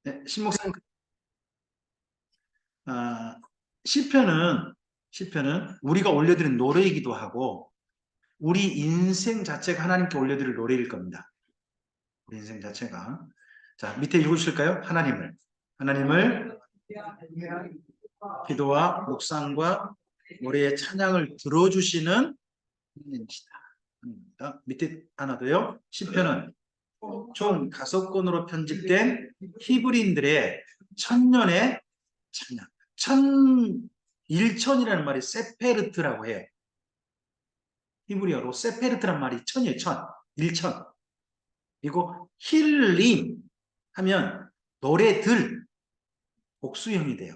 네, 신목사님, 아, 시편은 우리가 올려드린 노래이기도 하고, 우리 인생 자체가 하나님께 올려드릴 노래일 겁니다. 우리 인생 자체가. 자, 밑에 읽으실까요? 하나님을 기도와 묵상과 노래의 찬양을 들어주시는 하나님이시다. 밑에 하나 더요. 시편은 총 5권으로 편집된 히브리인들의 천년의 찬양. 일천이라는 말이 세페르트라고 해요. 히브리어로 세페르트란 말이 천이에요. 일천. 그리고 힐림 하면 노래들, 복수형이 돼요.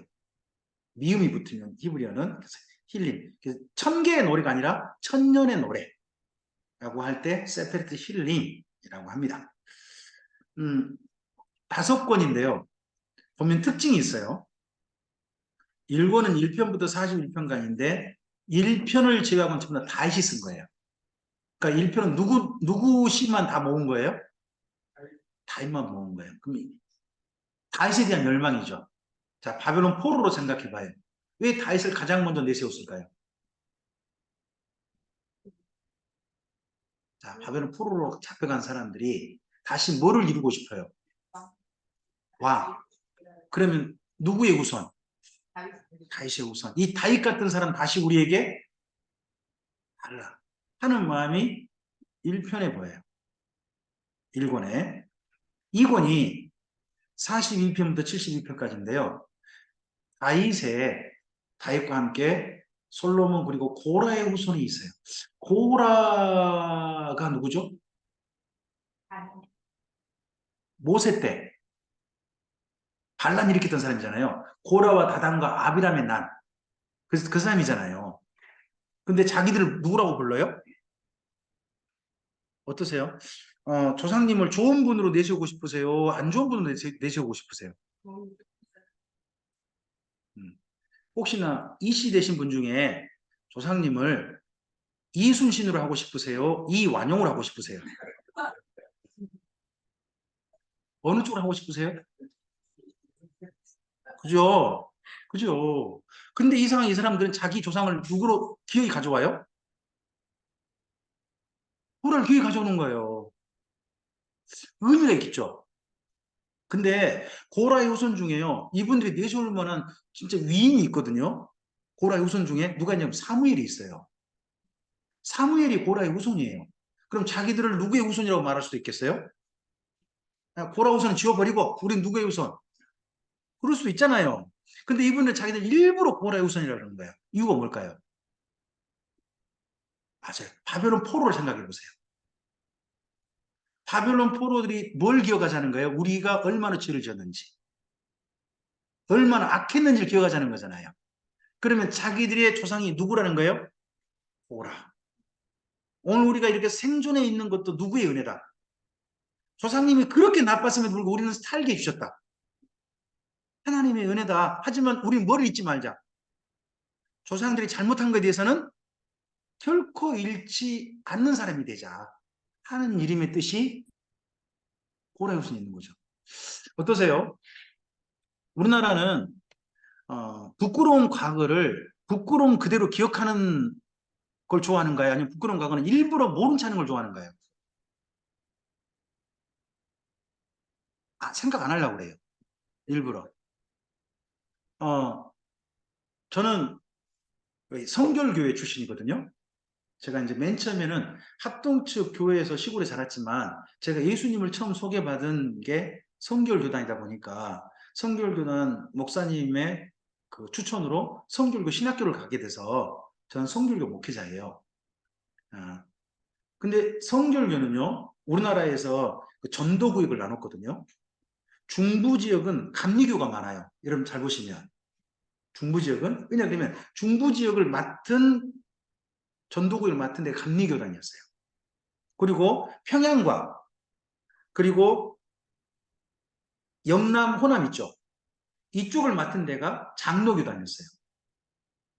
미음이 붙으면 히브리어는 그래서 힐림. 그래서 1000개의 노래가 아니라 1000년의 노래라고 할 때 세페르트 힐림이라고 합니다. 5권인데요. 보면 특징이 있어요. 1권은 1편부터 41편간인데 1편을 제외하고는 전부 다 다윗이 쓴 거예요. 그러니까 1편은 누구 시만 다 모은 거예요? 다윗만 모은 거예요. 그럼 다윗에 대한 멸망이죠. 자, 바벨론 포로로 생각해 봐요. 왜 다윗을 가장 먼저 내세웠을까요? 자, 바벨론 포로로 잡혀간 사람들이 다시 뭐를 이루고 싶어요? 왕. 그러면 누구의 우선? 다윗의 우선. 이 다윗 같은 사람 다시 우리에게 달라 하는 마음이 1편에 보여요. 1권에. 2권이 42편부터 72편까지인데요. 다윗과 함께 솔로몬 그리고 고라의 후손이 있어요. 고라가 누구죠? 모세 때 반란 일으켰던 사람이잖아요. 고라와 다단과 아비람의 난. 그래서 그 사람이잖아요. 근데 자기들을 누구라고 불러요? 어떠세요? 조상님을 좋은 분으로 내세우고 싶으세요? 안 좋은 분으로 내세우고 싶으세요? 음. 혹시나 이씨 되신 분 중에 조상님을 이순신으로 하고 싶으세요? 이완용으로 하고 싶으세요? 어느 쪽으로 하고 싶으세요? 그죠? 그죠? 근데 이상하게 이 사람들은 자기 조상을 누구로 기어이 가져와요? 호라를 기어이 가져오는 거예요. 의미가 있겠죠? 근데 고라의 후손 중에요. 이분들이 내세울 만한 진짜 위인이 있거든요. 고라의 후손 중에 누가 있냐면 사무엘이 있어요. 사무엘이 고라의 후손이에요. 그럼 자기들을 누구의 후손이라고 말할 수도 있겠어요? 고라 후손은 지워버리고 우린 누구의 후손? 그럴 수도 있잖아요. 근데 이분은 자기들 일부러 고라의 후손이라고 그러는 거예요. 이유가 뭘까요? 맞아요. 바벨론 포로를 생각해 보세요. 바벨론 포로들이 뭘 기억하자는 거예요? 우리가 얼마나 죄를 지었는지, 얼마나 악했는지를 기억하자는 거잖아요. 그러면 자기들의 조상이 누구라는 거예요? 고라. 오늘 우리가 이렇게 생존해 있는 것도 누구의 은혜다? 조상님이 그렇게 나빴음에도 불구하고 우리는 살게 해주셨다. 하나님의 은혜다. 하지만 우리는 뭘 잊지 말자. 조상들이 잘못한 것에 대해서는 결코 잃지 않는 사람이 되자 하는 이름의 뜻이 고라요순이 있는 거죠. 어떠세요? 우리나라는 부끄러운 과거를 부끄러운 그대로 기억하는 걸 좋아하는가요? 아니면 부끄러운 과거는 일부러 모른 체 하는 걸 좋아하는가요? 생각 안 하려고 그래요. 일부러. 어, 저는 성결교회 출신이거든요. 제가 이제 맨 처음에는 합동측 교회에서 시골에 자랐지만 제가 예수님을 처음 소개받은 게 성결교단이다 보니까 성결교단 목사님의 그 추천으로 성결교 신학교를 가게 돼서 저는 성결교 목회자예요. 아, 근데 성결교는요, 우리나라에서 그 전도구역을 나눴거든요. 중부 지역은 감리교가 많아요. 여러분 잘 보시면. 중부 지역은, 왜냐하면 중부 지역을 맡은, 전도구역을 맡은 데가 감리교단이었어요. 그리고 평양과, 그리고 영남, 호남 있죠. 이쪽을 맡은 데가 장로교단이었어요.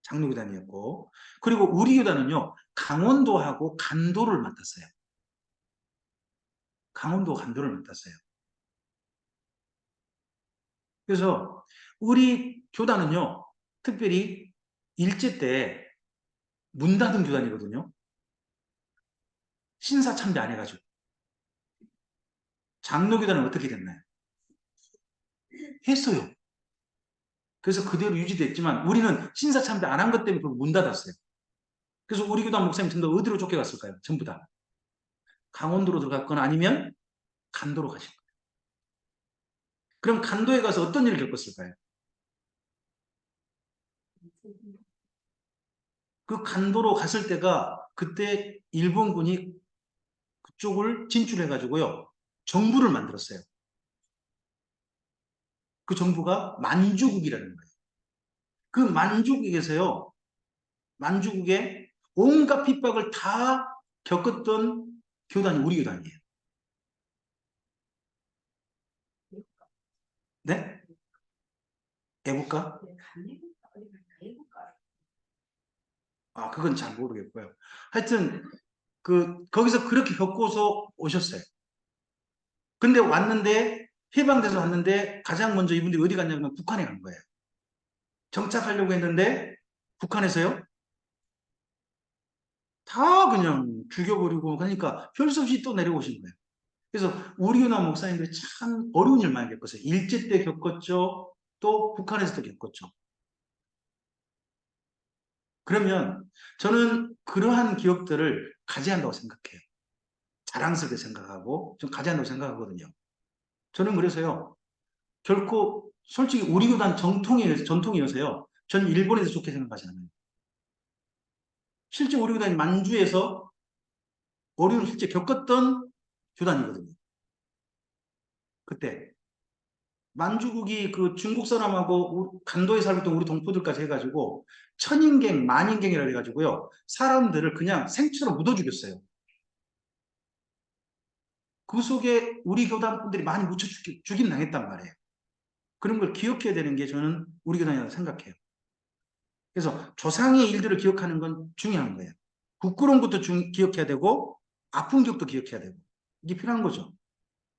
장로교단이었고, 그리고 우리 교단은요, 강원도하고 간도를 맡았어요. 강원도 간도를 맡았어요. 그래서 우리 교단은요, 특별히 일제 때 문 닫은 교단이거든요. 신사 참배 안 해가지고. 장로 교단은 어떻게 됐나요? 했어요. 그래서 그대로 유지됐지만 우리는 신사 참배 안 한 것 때문에 문 닫았어요. 그래서 우리 교단 목사님 전부 어디로 쫓겨갔을까요? 전부 다. 강원도로 들어갔거나 아니면 간도로 가신 거예요. 그럼 간도에 가서 어떤 일을 겪었을까요? 그 간도로 갔을 때가 그때 일본군이 그쪽을 진출해가지고요. 정부를 만들었어요. 그 정부가 만주국이라는 거예요. 그 만주국에서요. 만주국에 온갖 핍박을 다 겪었던 교단이 우리 교단이에요. 네? 애국가? 아, 그건 잘 모르겠고요. 하여튼 거기서 그렇게 겪고서 오셨어요. 근데 왔는데 해방돼서 왔는데 가장 먼저 이분들이 어디 갔냐면 북한에 간 거예요. 정착하려고 했는데 북한에서요. 다 그냥 죽여버리고 그러니까 별 수 없이 또 내려오신 거예요. 그래서 우리 교나 목사님들이 참 어려운 일 많이 겪었어요. 일제 때 겪었죠. 또 북한에서도 겪었죠. 그러면 저는 그러한 기억들을 가져야 한다고 생각해요. 자랑스럽게 생각하고 좀 가져야 한다고 생각하거든요. 저는 그래서요. 결코 솔직히 우리 교단 전통이어서요. 전 일본에서 좋게 생각하지 않아요. 실제 우리 교단이 만주에서 어려움을 실제 겪었던 교단이거든요. 그때 만주국이 그 중국 사람하고 간도에 살고 있던 우리 동포들까지 해가지고 천인갱, 만인갱이라 해가지고요. 사람들을 그냥 생처럼 묻어 죽였어요. 그 속에 우리 교단 분들이 많이 묻혀 죽임 당했단 말이에요. 그런 걸 기억해야 되는 게 저는 우리 교단이라고 생각해요. 그래서 조상의 일들을 기억하는 건 중요한 거예요. 부끄러운 것도 기억해야 되고 아픈 기억도 기억해야 되고 이게 필요한 거죠.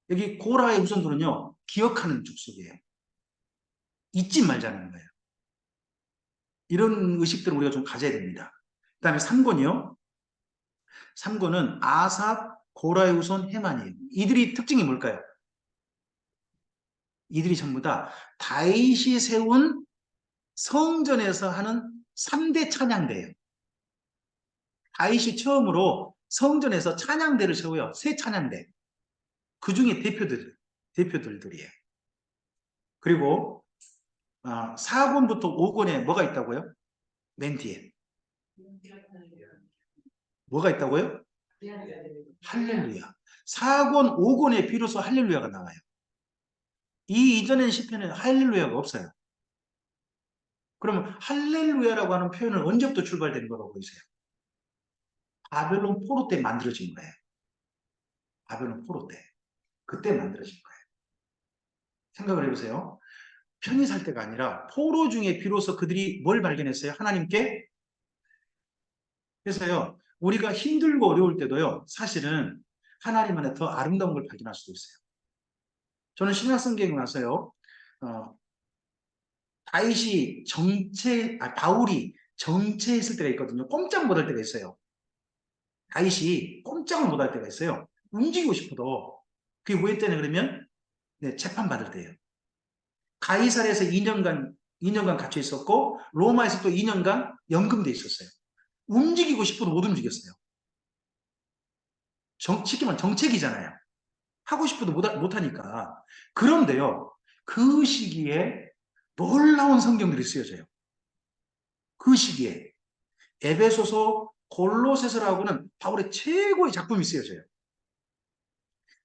여기 고라의 우선도는요. 기억하는 족속이에요. 잊지 말자는 거예요. 이런 의식들을 우리가 좀 가져야 됩니다. 그 다음에 3권이요. 3권은 아삽, 고라의 우선, 해만이에요. 이들이 특징이 뭘까요? 이들이 전부 다 다윗이 세운 성전에서 하는 3대 찬양대예요. 다윗이 처음으로 성전에서 찬양대를 세워요. 새 찬양대. 그 중에 대표들이에요. 그리고 4권부터 5권에 뭐가 있다고요? 맨 뒤에. 뭐가 있다고요? 할렐루야. 4권, 5권에 비로소 할렐루야가 나와요. 이 이전의 시편에는 할렐루야가 없어요. 그러면 할렐루야라고 하는 표현은 언제부터 출발된 거라고 보이세요? 바벨론 포로 때 만들어진 거예요. 바벨론 포로 때. 그때 만들어진 거예요. 생각을 해보세요. 편히 살 때가 아니라 포로 중에 비로소 그들이 뭘 발견했어요? 하나님께. 그래서요. 우리가 힘들고 어려울 때도요. 사실은 하나님 안에 더 아름다운 걸 발견할 수도 있어요. 저는 신약성경에 와서요. 바울이 정체했을 때가 있거든요. 꼼짝 못할 때가 있어요. 다윗이 꼼짝을 못할 때가 있어요. 움직이고 싶어도. 그게 왜 때냐 그러면 네, 재판받을 때예요. 가이사랴에서 2년간 갇혀 있었고 로마에서 또 2년간 연금돼 있었어요. 움직이고 싶어도 못 움직였어요. 쉽게 말하면 정책이잖아요. 하고 싶어도 못하니까. 그런데요. 그 시기에 놀라운 성경들이 쓰여져요. 그 시기에 에베소서, 골로새서라고는 바울의 최고의 작품이 쓰여져요.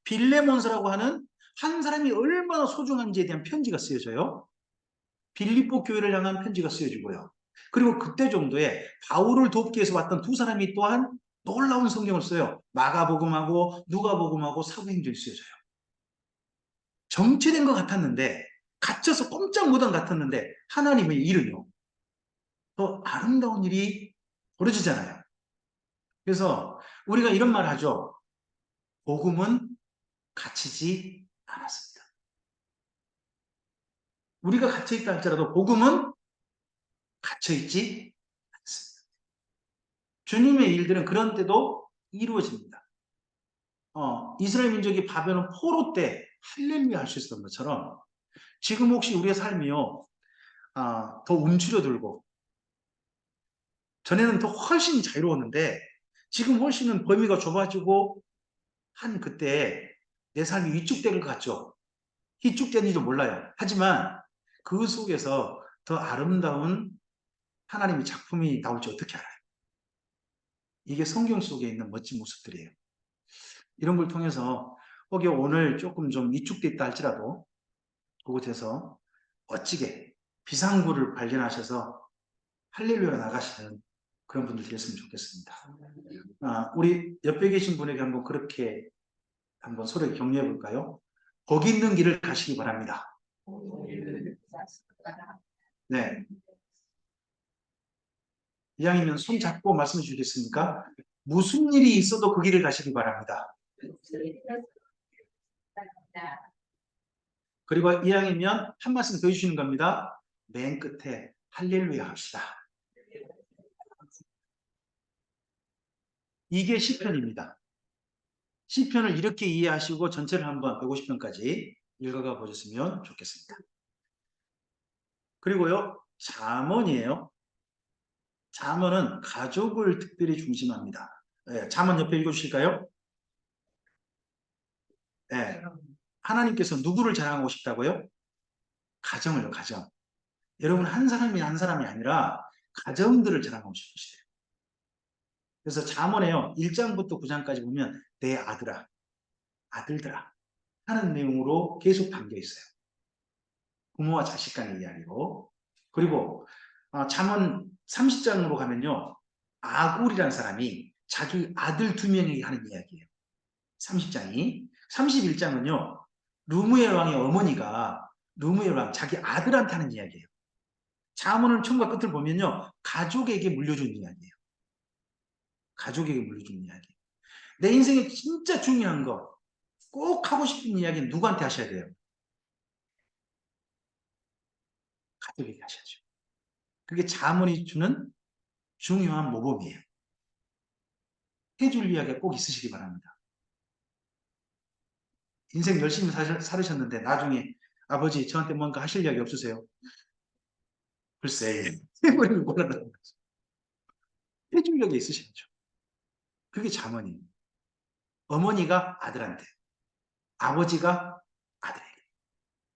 빌레몬서라고 하는 한 사람이 얼마나 소중한지에 대한 편지가 쓰여져요. 빌립보 교회를 향한 편지가 쓰여지고요. 그리고 그때 정도에 바울을 돕기 위해서 왔던 두 사람이 또한 놀라운 성경을 써요. 마가복음하고 누가복음하고 사도행전이 쓰여져요. 정체된 것 같았는데 갇혀서 꼼짝 못한 것 같았는데 하나님의 일은요. 더 아름다운 일이 벌어지잖아요. 그래서 우리가 이런 말 하죠. 복음은 갇히지 않았습니다. 우리가 갇혀있다 할지라도 복음은 갇혀있지 않습니다. 주님의 일들은 그런 때도 이루어집니다. 이스라엘 민족이 바벨론 포로 때 할렐루야 할 수 있었던 것처럼 지금 혹시 우리의 삶이요, 더 움츠려들고 전에는 더 훨씬 자유로웠는데 지금 훨씬은 범위가 좁아지고 한 그때 내 삶이 위축된 것 같죠? 위축된지도 몰라요. 하지만 그 속에서 더 아름다운 하나님의 작품이 나올지 어떻게 알아요? 이게 성경 속에 있는 멋진 모습들이에요. 이런 걸 통해서 혹여 오늘 조금 좀 위축돼 있다 할지라도 그곳에서 멋지게 비상구를 발견하셔서 할렐루야 나가시는 그런 분들 되었으면 좋겠습니다. 우리 옆에 계신 분에게 한번 그렇게 한번 서로 격려해 볼까요? 복 있는 길을 가시기 바랍니다. 네. 이왕이면 손 잡고 말씀해 주시겠습니까? 무슨 일이 있어도 그 길을 가시기 바랍니다. 그리고 이왕이면 한 말씀 더 해주시는 겁니다. 맨 끝에 할렐루야 합시다. 이게 시편입니다. 시편을 이렇게 이해하시고 전체를 한번 150편까지 읽어가 보셨으면 좋겠습니다. 그리고요, 잠언이에요. 잠언은 가족을 특별히 중심합니다. 네, 잠언 옆에 읽어주실까요? 네. 하나님께서 누구를 자랑하고 싶다고요? 가정을요, 가정. 여러분, 한 사람이 한 사람이 아니라 가정들을 자랑하고 싶으시대요. 그래서 잠언에요, 1장부터 9장까지 보면 내 아들아, 아들들아 하는 내용으로 계속 담겨 있어요. 부모와 자식 간의 이야기로. 그리고 잠언 30장으로 가면요, 아굴이라는 사람이 자기 아들 2명에게 하는 이야기예요. 30장이. 31장은요, 루무엘 왕의 어머니가 루무엘 왕 자기 아들한테 하는 이야기예요. 잠언은 처음과 끝을 보면요, 가족에게 물려준 이야기예요. 가족에게 물려준 이야기. 내 인생에 진짜 중요한 거, 꼭 하고 싶은 이야기는 누구한테 하셔야 돼요? 가족에게 하셔야죠. 그게 잠언이 주는 중요한 모범이에요. 해줄 이야기가 꼭 있으시기 바랍니다. 인생 열심히 살으셨는데 나중에 아버지 저한테 뭔가 하실 이야기 없으세요? 글쎄, 해버리는 거라는 거죠. 해줄 이야기 있으셔야죠. 그게 잠언이에요. 어머니가 아들한테, 아버지가 아들에게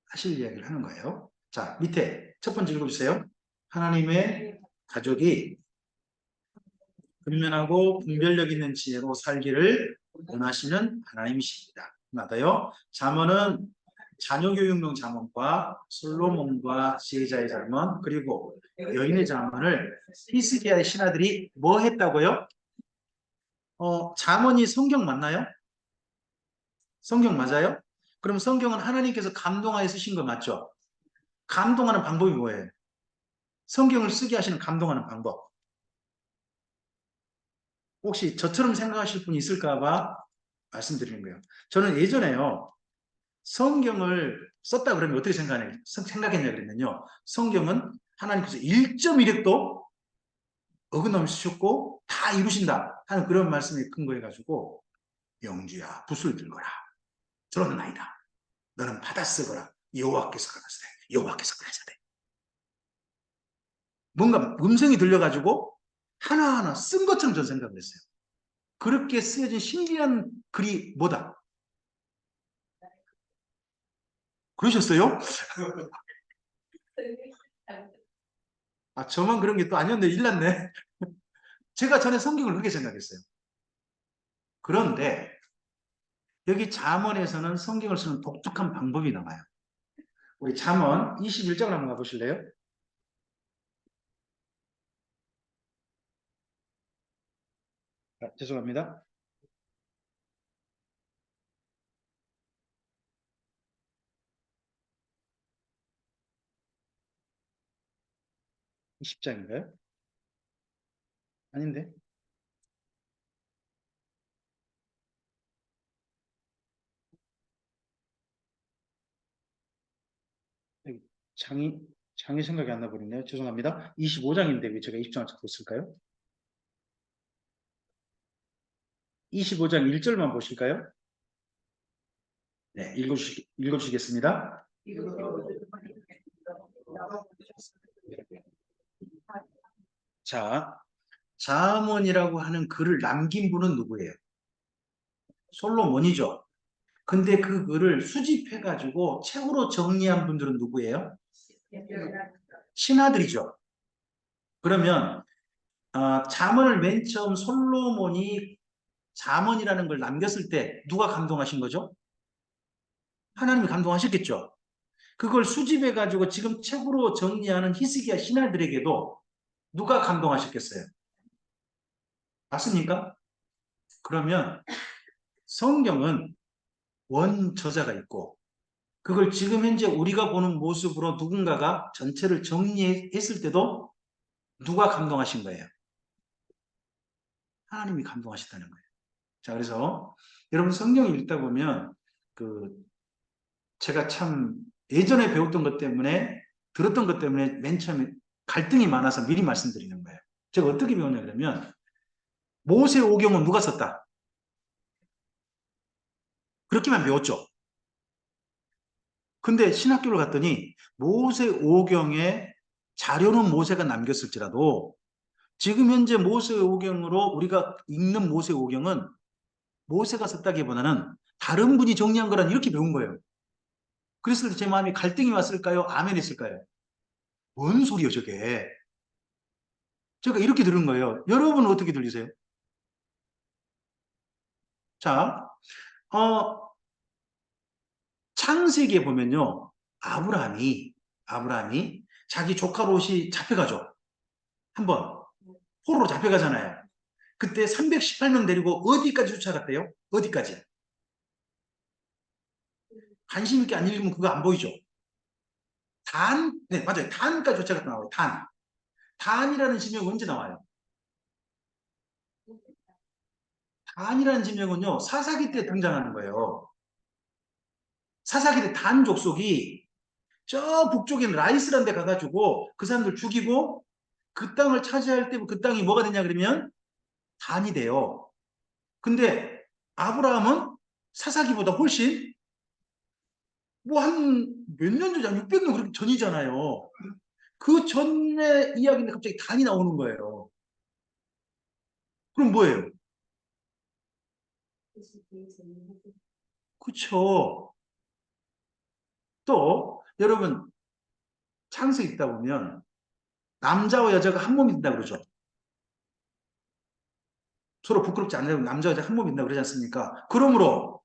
하실 이야기를 하는 거예요. 자, 밑에 첫 번째 읽어주세요. 하나님의 가족이 근면하고 분별력 있는 지혜로 살기를 원하시는 하나님이십니다. 맞아요. 잠언은 자녀교육용 잠언과 솔로몬과 지혜자의 잠언 그리고 여인의 잠언을 히스기야의 신하들이 뭐 했다고요? 잠언이 성경 맞나요? 성경 맞아요? 그럼 성경은 하나님께서 감동하여 쓰신 거 맞죠? 감동하는 방법이 뭐예요? 성경을 쓰게 하시는 감동하는 방법. 혹시 저처럼 생각하실 분이 있을까 봐 말씀드리는 거예요. 저는 예전에요, 성경을 썼다 그러면 어떻게 생각했냐 그러면요, 성경은 하나님께서 1.1획도 어긋남을 쓰셨고 다 이루신다 하는 그런 말씀에 근거해가지고, 영주야 붓을 들거라, 들었나이다, 너는 받아 쓰거라, 여호와께서 가라사대, 여호와께서 가라사대. 뭔가 음성이 들려가지고 하나하나 쓴 것처럼 저는 생각을 했어요. 그렇게 쓰여진 신기한 글이 뭐다? 그러셨어요? 저만 그런 게 또 아니었네. 일났네. 제가 전에 성경을 그렇게 생각했어요. 그런데 여기 잠언에서는 성경을 쓰는 독특한 방법이 나와요. 우리 잠언 21장을 한번 가보실래요? 죄송합니다. 20장인가요? 아닌데? 여기 장이, 장이 생각이 안 나버리네요. 죄송합니다. 25장인데 왜 제가 20장을 찾고 있을까요? 25장 1절만 보실까요? 네, 읽어주시겠습니다. 자, 잠언이라고 하는 글을 남긴 분은 누구예요? 솔로몬이죠. 근데 그 글을 수집해가지고 책으로 정리한 분들은 누구예요? 신하들이죠. 그러면 잠언을 맨 처음 솔로몬이 잠언이라는 걸 남겼을 때 누가 감동하신 거죠? 하나님이 감동하셨겠죠. 그걸 수집해가지고 지금 책으로 정리하는 히스기야 신하들에게도 누가 감동하셨겠어요? 맞습니까? 그러면 성경은 원저자가 있고 그걸 지금 현재 우리가 보는 모습으로 누군가가 전체를 정리했을 때도 누가 감동하신 거예요? 하나님이 감동하셨다는 거예요. 자, 그래서 여러분 성경 읽다 보면 그 제가 참 예전에 배웠던 것 때문에 들었던 것 때문에 맨 처음에 갈등이 많아서 미리 말씀드리는 거예요. 제가 어떻게 배웠냐 그러면 모세 오경은 누가 썼다? 그렇게만 배웠죠. 근데 신학교를 갔더니 모세 오경에 자료는 모세가 남겼을지라도 지금 현재 모세 오경으로 우리가 읽는 모세 오경은 모세가 썼다기보다는 다른 분이 정리한 거란 이렇게 배운 거예요. 그랬을 때 제 마음이 갈등이 왔을까요? 아멘 했을까요? 뭔 소리요, 저게? 제가 이렇게 들은 거예요. 여러분은 어떻게 들리세요? 자, 어, 창세기에 보면요. 아브라함이 자기 조카 롯이 잡혀가죠. 한번 포로로 잡혀가잖아요. 그때 318명 데리고 어디까지 쫓아갔대요? 어디까지? 관심 있게 안 읽으면 그거 안 보이죠? 네, 맞아요. 단까지 쫓아갔다 나와요. 단이라는 지명이 언제 나와요? 단이라는 지명은요, 사사기 때 등장하는 거예요. 사사기 때 단 족속이 저 북쪽에 있는 라이스란 데 가가지고 그 사람들 죽이고 그 땅을 차지할 때 그 땅이 뭐가 되냐 그러면 단이 돼요. 근데 아브라함은 사사기보다 훨씬 뭐 한 몇 년 전이 600년 그렇게 전이잖아요. 그 전의 이야기인데 갑자기 단이 나오는 거예요. 그럼 뭐예요? 그쵸. 또 여러분 창세기 있다 보면 남자와 여자가 한 몸이 된다고 그러죠. 서로 부끄럽지 않으려고 남자 여자 한 몸이 된다고 그러지 않습니까? 그러므로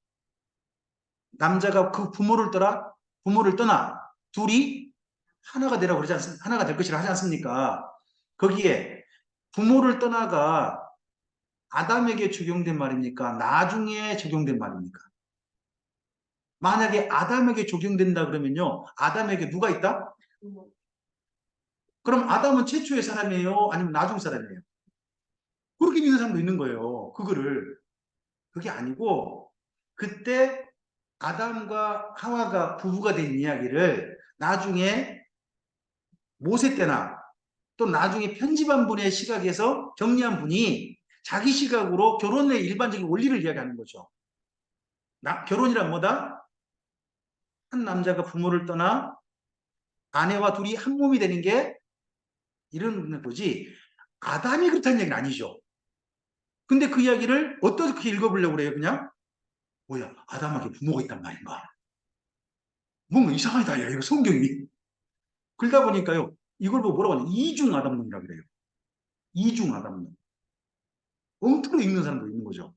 남자가 그 부모를 떠나 둘이 하나가 되라고 그러지 않습니까? 하나가 될 것이라 하지 않습니까? 거기에 부모를 떠나가 아담에게 적용된 말입니까? 나중에 적용된 말입니까? 만약에 아담에게 적용된다 그러면요. 아담에게 누가 있다? 그럼 아담은 최초의 사람이에요? 아니면 나중 사람이에요? 그렇게 믿는 사람도 있는 거예요. 그거를. 그게 아니고 그때 아담과 하와가 부부가 된 이야기를 나중에 모세 때나 또 나중에 편집한 분의 시각에서 정리한 분이 자기 시각으로 결혼의 일반적인 원리를 이야기하는 거죠. 결혼이란 뭐다? 한 남자가 부모를 떠나 아내와 둘이 한 몸이 되는 게 이런 거지. 아담이 그렇다는 얘기는 아니죠. 근데 그 이야기를 어떻게 읽어보려고 그래요, 그냥? 뭐야, 아담에게 부모가 있단 말인가? 뭔가 이상하다, 야, 이거 성경이. 그러다 보니까요, 이걸 보고 뭐라고 하냐. 이중 아담론이라고 그래요. 이중 아담론. 엉터리 읽는 사람도 있는 거죠.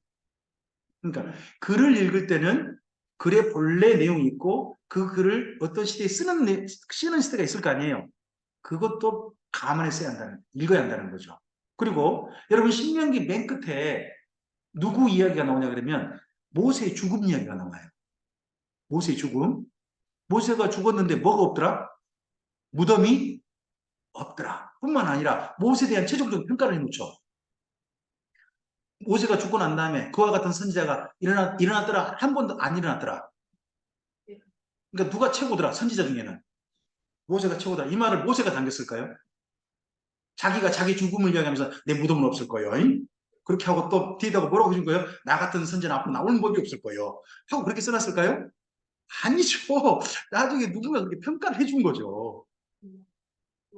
그러니까 글을 읽을 때는 글의 본래 내용이 있고 그 글을 어떤 시대에 쓰는 시대가 있을 거 아니에요. 그것도 감안해 읽어야 한다는 거죠. 그리고 여러분 신명기 맨 끝에 누구 이야기가 나오냐 그러면 모세의 죽음 이야기가 나와요. 모세의 죽음. 모세가 죽었는데 뭐가 없더라? 무덤이 없더라. 뿐만 아니라 모세에 대한 최종적인 평가를 해놓죠. 모세가 죽고 난 다음에 그와 같은 선지자가 일어났더라. 한 번도 안 일어났더라. 그러니까 누가 최고더라. 선지자 중에는. 모세가 최고다. 이 말을 모세가 당겼을까요? 자기가 자기 죽음을 이야기하면서 내 무덤은 없을 거예요. 잉? 그렇게 하고 또 뒤에다가 뭐라고 해준 거예요? 나 같은 선지는 앞으로 나오는 법이 없을 거예요. 하고 그렇게 써놨을까요? 아니죠. 나중에 누군가 그렇게 평가를 해준 거죠.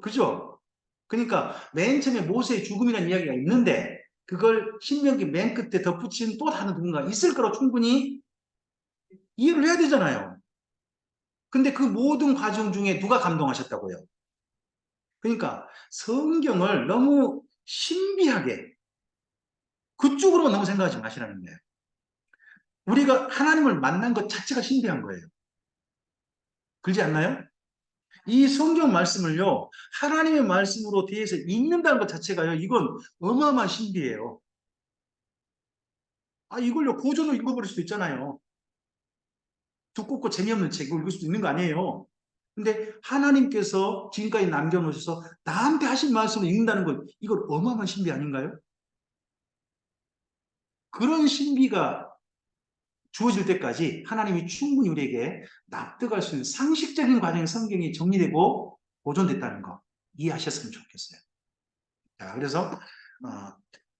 그죠? 그러니까 맨 처음에 모세의 죽음이라는 이야기가 있는데 그걸 신명기 맨 끝에 덧붙인 또 다른 누군가 있을 거라고 충분히 이해를 해야 되잖아요. 근데 그 모든 과정 중에 누가 감동하셨다고요? 그러니까 성경을 너무 신비하게 그쪽으로만 너무 생각하지 마시라는 거예요. 우리가 하나님을 만난 것 자체가 신비한 거예요. 그렇지 않나요? 이 성경 말씀을요, 하나님의 말씀으로 대해서 읽는다는 것 자체가요, 이건 어마어마한 신비예요. 아, 이걸요, 고전으로 읽어버릴 수도 있잖아요. 두껍고 재미없는 책을 읽을 수도 있는 거 아니에요. 근데 하나님께서 지금까지 남겨놓으셔서 나한테 하신 말씀을 읽는다는 건 이걸 어마어마한 신비 아닌가요? 그런 신비가 주어질 때까지 하나님이 충분히 우리에게 납득할 수 있는 상식적인 과정의 성경이 정리되고 보존됐다는 거 이해하셨으면 좋겠어요. 자, 그래서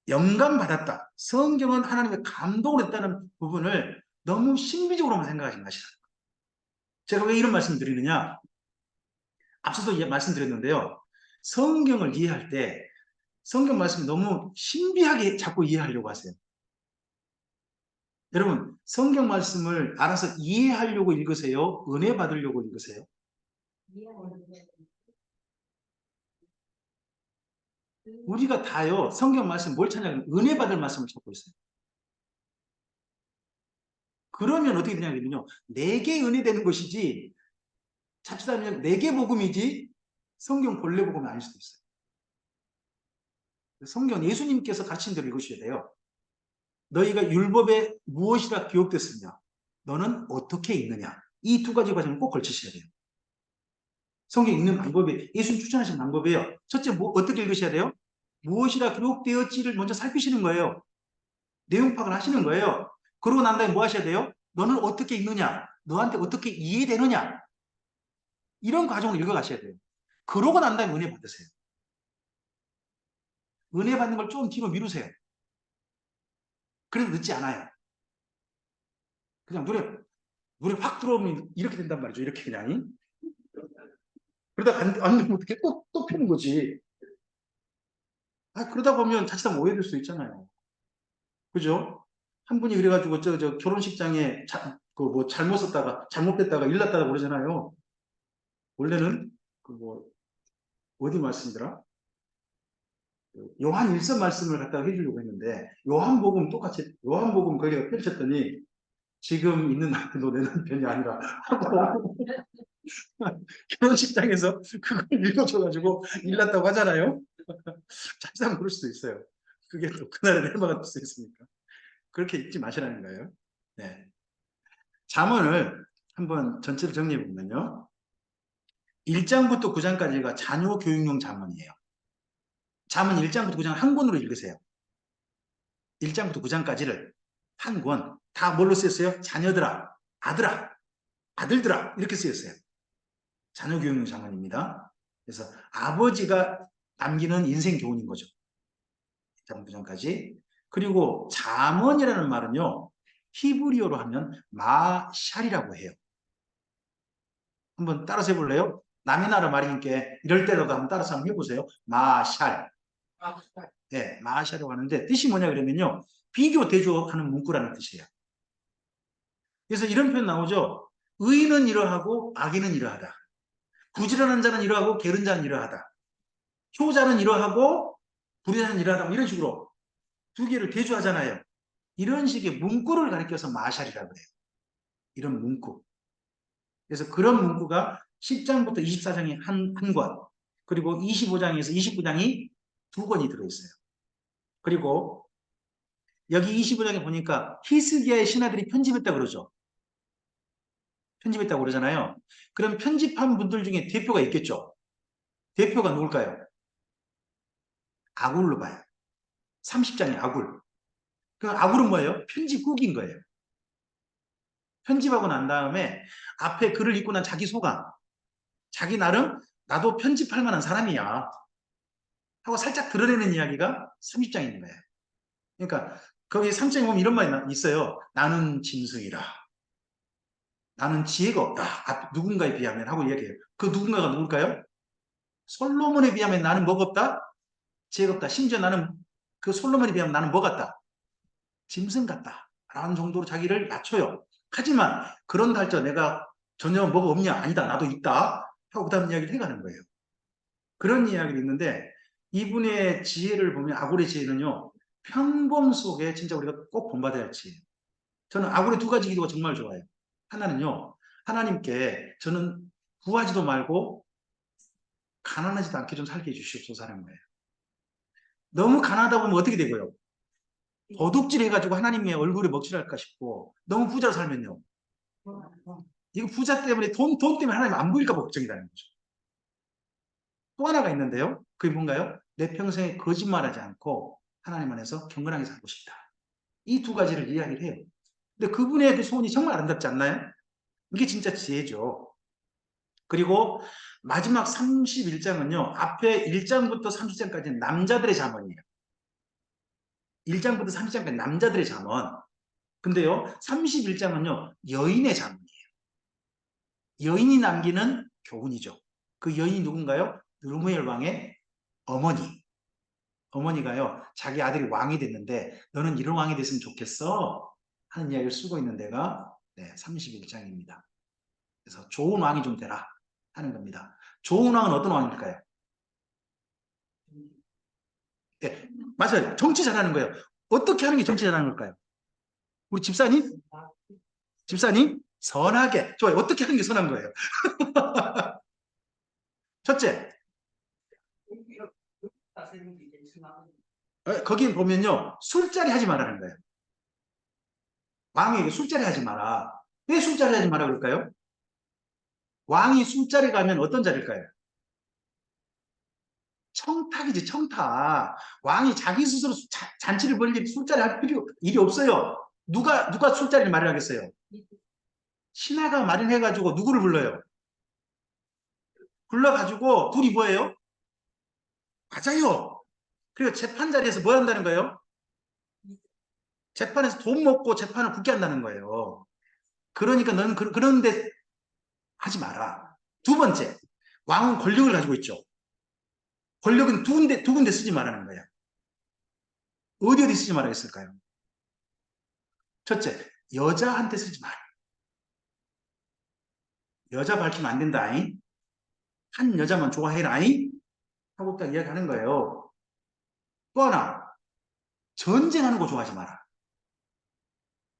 영감 받았다. 성경은 하나님의 감동으로 했다는 부분을 너무 신비적으로만 생각하지 마시라. 제가 왜 이런 말씀을 드리느냐? 앞서도 말씀드렸는데요. 성경을 이해할 때 성경 말씀을 너무 신비하게 자꾸 이해하려고 하세요. 여러분, 성경 말씀을 알아서 이해하려고 읽으세요? 은혜 받으려고 읽으세요? 우리가 다요, 성경 말씀 뭘 찾냐면 은혜 받을 말씀을 찾고 있어요. 그러면 어떻게 되냐면요. 내게 은혜 되는 것이지, 자칫하면 내게 복음이지, 성경 본래 복음이 아닐 수도 있어요. 성경 예수님께서 가르친 대로 읽으셔야 돼요. 너희가 율법에 무엇이라 기록됐으냐? 너는 어떻게 읽느냐? 이 두 가지 과정을 꼭 걸치셔야 돼요. 성경 읽는 방법이 예수님 추천하신 방법이에요. 첫째, 어떻게 읽으셔야 돼요? 무엇이라 기록되었지를 먼저 살피시는 거예요. 내용 파악을 하시는 거예요. 그러고 난 다음에 뭐 하셔야 돼요? 너는 어떻게 읽느냐? 너한테 어떻게 이해되느냐? 이런 과정을 읽어가셔야 돼요. 그러고 난 다음에 은혜 받으세요. 은혜 받는 걸 좀 뒤로 미루세요. 그래도 늦지 않아요. 그냥 눈에 확 들어오면 이렇게 된단 말이죠. 이렇게 그냥. 그러다가 안 되면 어떻게 또 펴는 거지. 아, 그러다 보면 자칫하면 오해될 수 있잖아요. 그죠? 한 분이 그래가지고 저 결혼식장에 뭐 잘못 썼다가 잘못됐다가 일났다가 그러잖아요. 원래는 그 뭐 어디 말씀이더라? 요한 일서 말씀을 갖다가 해주려고 했는데 요한복음 똑같이 요한복음 거기가 펼쳤더니 지금 있는 남편도 내 남편이 아니라 하고 결혼식장에서 그걸 읽어줘가지고 일났다고 하잖아요. 자칫하면 그럴 수도 있어요. 그게 또 그날의 해마가 될 수 있으니까. 그렇게 읽지 마시라는 거예요. 네. 잠언을 한번 전체를 정리해 보면요. 1장부터 9장까지가 자녀 교육용 잠언이에요. 잠언 1장부터 9장 한 권으로 읽으세요. 1장부터 9장까지를 한 권. 다 뭘로 쓰였어요? 자녀들아, 아들아, 아들들아 이렇게 쓰였어요. 자녀 교육용 잠언입니다. 그래서 아버지가 남기는 인생 교훈인 거죠. 1장 9장까지. 그리고 잠언이라는 말은요. 히브리어로 하면 마샬이라고 해요. 한번 따라서 해볼래요? 남의 나라 말이니까 이럴 때라도 한번 따라서 한번 해보세요. 마샬. 네, 마샬이라고 하는데 뜻이 뭐냐 그러면요. 비교 대조하는 문구라는 뜻이에요. 그래서 이런 표현 나오죠. 의인은 이러하고 악인은 이러하다. 부지런한 자는 이러하고 게으른 자는 이러하다. 효자는 이러하고 불의자는 이러하다. 이런 식으로 두 개를 대조하잖아요. 이런 식의 문구를 가리켜서 마샬이라고 해요. 이런 문구. 그래서 그런 문구가 10장부터 24장에 한 권, 그리고 25장에서 29장이 두 권이 들어있어요. 그리고 여기 25장에 보니까 히스기야의 신하들이 편집했다 그러죠. 편집했다고 그러잖아요. 그럼 편집한 분들 중에 대표가 있겠죠. 대표가 누굴까요? 아굴로 봐요. 30장의 아굴. 그 아굴은 뭐예요? 편집국인 거예요. 편집하고 난 다음에 앞에 글을 읽고 난 자기 소감, 자기 나름 나도 편집할 만한 사람이야 하고 살짝 드러내는 이야기가 30장인 거예요. 그러니까 거기 3장에 보면 이런 말이 있어요. 나는 짐승이라. 나는 지혜가 없다. 누군가에 비하면 하고 이야기해요. 그 누군가가 누굴까요? 솔로몬에 비하면 나는 뭐가 없다? 지혜가 없다. 심지어 나는 그 솔로몬에 비하면 나는 뭐 같다? 짐승 같다. 라는 정도로 자기를 낮춰요. 하지만 그런다 할지라도 내가 전혀 뭐가 없냐? 아니다. 나도 있다. 하고 그 다음 이야기를 해가는 거예요. 그런 이야기가 있는데 이분의 지혜를 보면 아굴의 지혜는요. 평범 속에 진짜 우리가 꼭 본받아야 할 지혜. 저는 아굴의 두 가지 기도가 정말 좋아요. 하나는요. 하나님께 저는 구하지도 말고 가난하지도 않게 좀 살게 해주시옵소서 하는 거예요. 너무 가난하다 보면 어떻게 되고요? 도둑질 해가지고 하나님의 얼굴에 먹칠할까 싶고 너무 부자로 살면요. 이거 부자 때문에 돈 때문에 하나님 안 보일까 걱정이라는 거죠. 또 하나가 있는데요. 그게 뭔가요? 내 평생에 거짓말하지 않고 하나님 안에서 경건하게 살고 싶다. 이 두 가지를 이야기를 해요. 근데 그분의 그 소원이 정말 아름답지 않나요? 이게 진짜 지혜죠. 그리고 마지막 31장은요. 앞에 1장부터 30장까지는 남자들의 잠언이에요. 1장부터 30장까지 남자들의 잠언. 근데요. 31장은요. 여인의 잠언이에요. 여인이 남기는 교훈이죠. 그 여인이 누군가요? 르무엘 왕의 어머니. 어머니가요. 자기 아들이 왕이 됐는데 너는 이런 왕이 됐으면 좋겠어 하는 이야기를 쓰고 있는 데가 31장입니다. 그래서 좋은 왕이 좀 되라 하는 겁니다. 좋은 왕은 어떤 왕일까요? 네, 맞아요. 정치 잘하는 거예요. 어떻게 하는 게 정치 잘하는 걸까요? 우리 집사님? 집사님? 선하게. 좋아요. 어떻게 하는 게 선한 거예요? 첫째, 거기 보면요. 술자리 하지 말라는 거예요. 왕에게 술자리 하지 마라. 왜 술자리 하지 마라 그럴까요? 왕이 술자리 가면 어떤 자리일까요? 청탁이지, 청탁. 왕이 자기 스스로 잔치를 벌릴 술자리 할 일이 없어요. 누가 술자리를 마련하겠어요? 신하가 마련해가지고 누구를 불러요? 불러가지고 둘이 뭐예요? 맞아요. 그리고 재판 자리에서 뭐 한다는 거예요? 재판에서 돈 먹고 재판을 굳게 한다는 거예요. 그러니까 너는 그런데 하지 마라. 두 번째, 왕은 권력을 가지고 있죠. 권력은 두 군데 쓰지 말라는 거예요. 어디 쓰지 말아야겠을까요? 첫째, 여자한테 쓰지 마라. 여자 밝히면 안 된다잉. 한 여자만 좋아해라잉. 하고 딱 이야기하는 거예요. 또 하나, 전쟁하는 거 좋아하지 마라.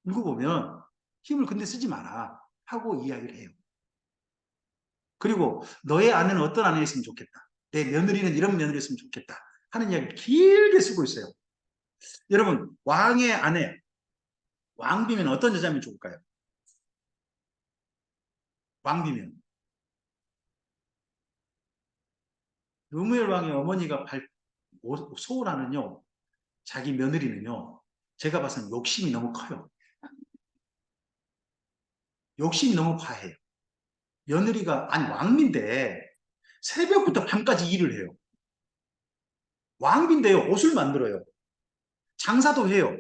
읽어보면 힘을 근데 쓰지 마라. 하고 이야기를 해요. 그리고 너의 아내는 어떤 아내였으면 좋겠다. 내 며느리는 이런 며느리였으면 좋겠다. 하는 이야기를 길게 쓰고 있어요. 여러분, 왕의 아내, 왕비면 어떤 여자면 좋을까요? 왕비면. 르무엘 왕의 어머니가 소원하는요, 자기 며느리는요, 제가 봐서는 욕심이 너무 커요. 욕심이 너무 과해요. 며느리가, 아니, 왕비인데, 새벽부터 밤까지 일을 해요. 왕비인데요, 옷을 만들어요. 장사도 해요.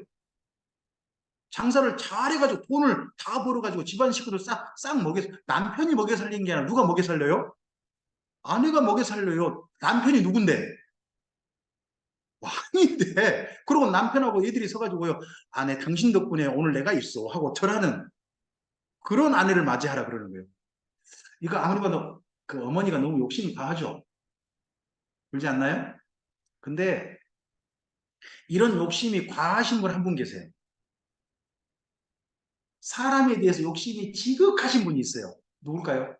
장사를 잘해가지고 돈을 다 벌어가지고 집안 식구들 싹 남편이 먹여 살리는 게 아니라 누가 먹여 살려요? 아내가 먹여 살려요. 남편이 누군데? 왕인데. 그리고 남편하고 애들이 서가지고요. 아내 당신 덕분에 오늘 내가 있어 하고 절하는 그런 아내를 맞이하라 그러는 거예요. 이거 아무리 봐도 그 어머니가 너무 욕심이 과하죠. 그렇지 않나요? 근데 이런 욕심이 과하신 분 한 분 계세요. 사람에 대해서 욕심이 지극하신 분이 있어요. 누굴까요?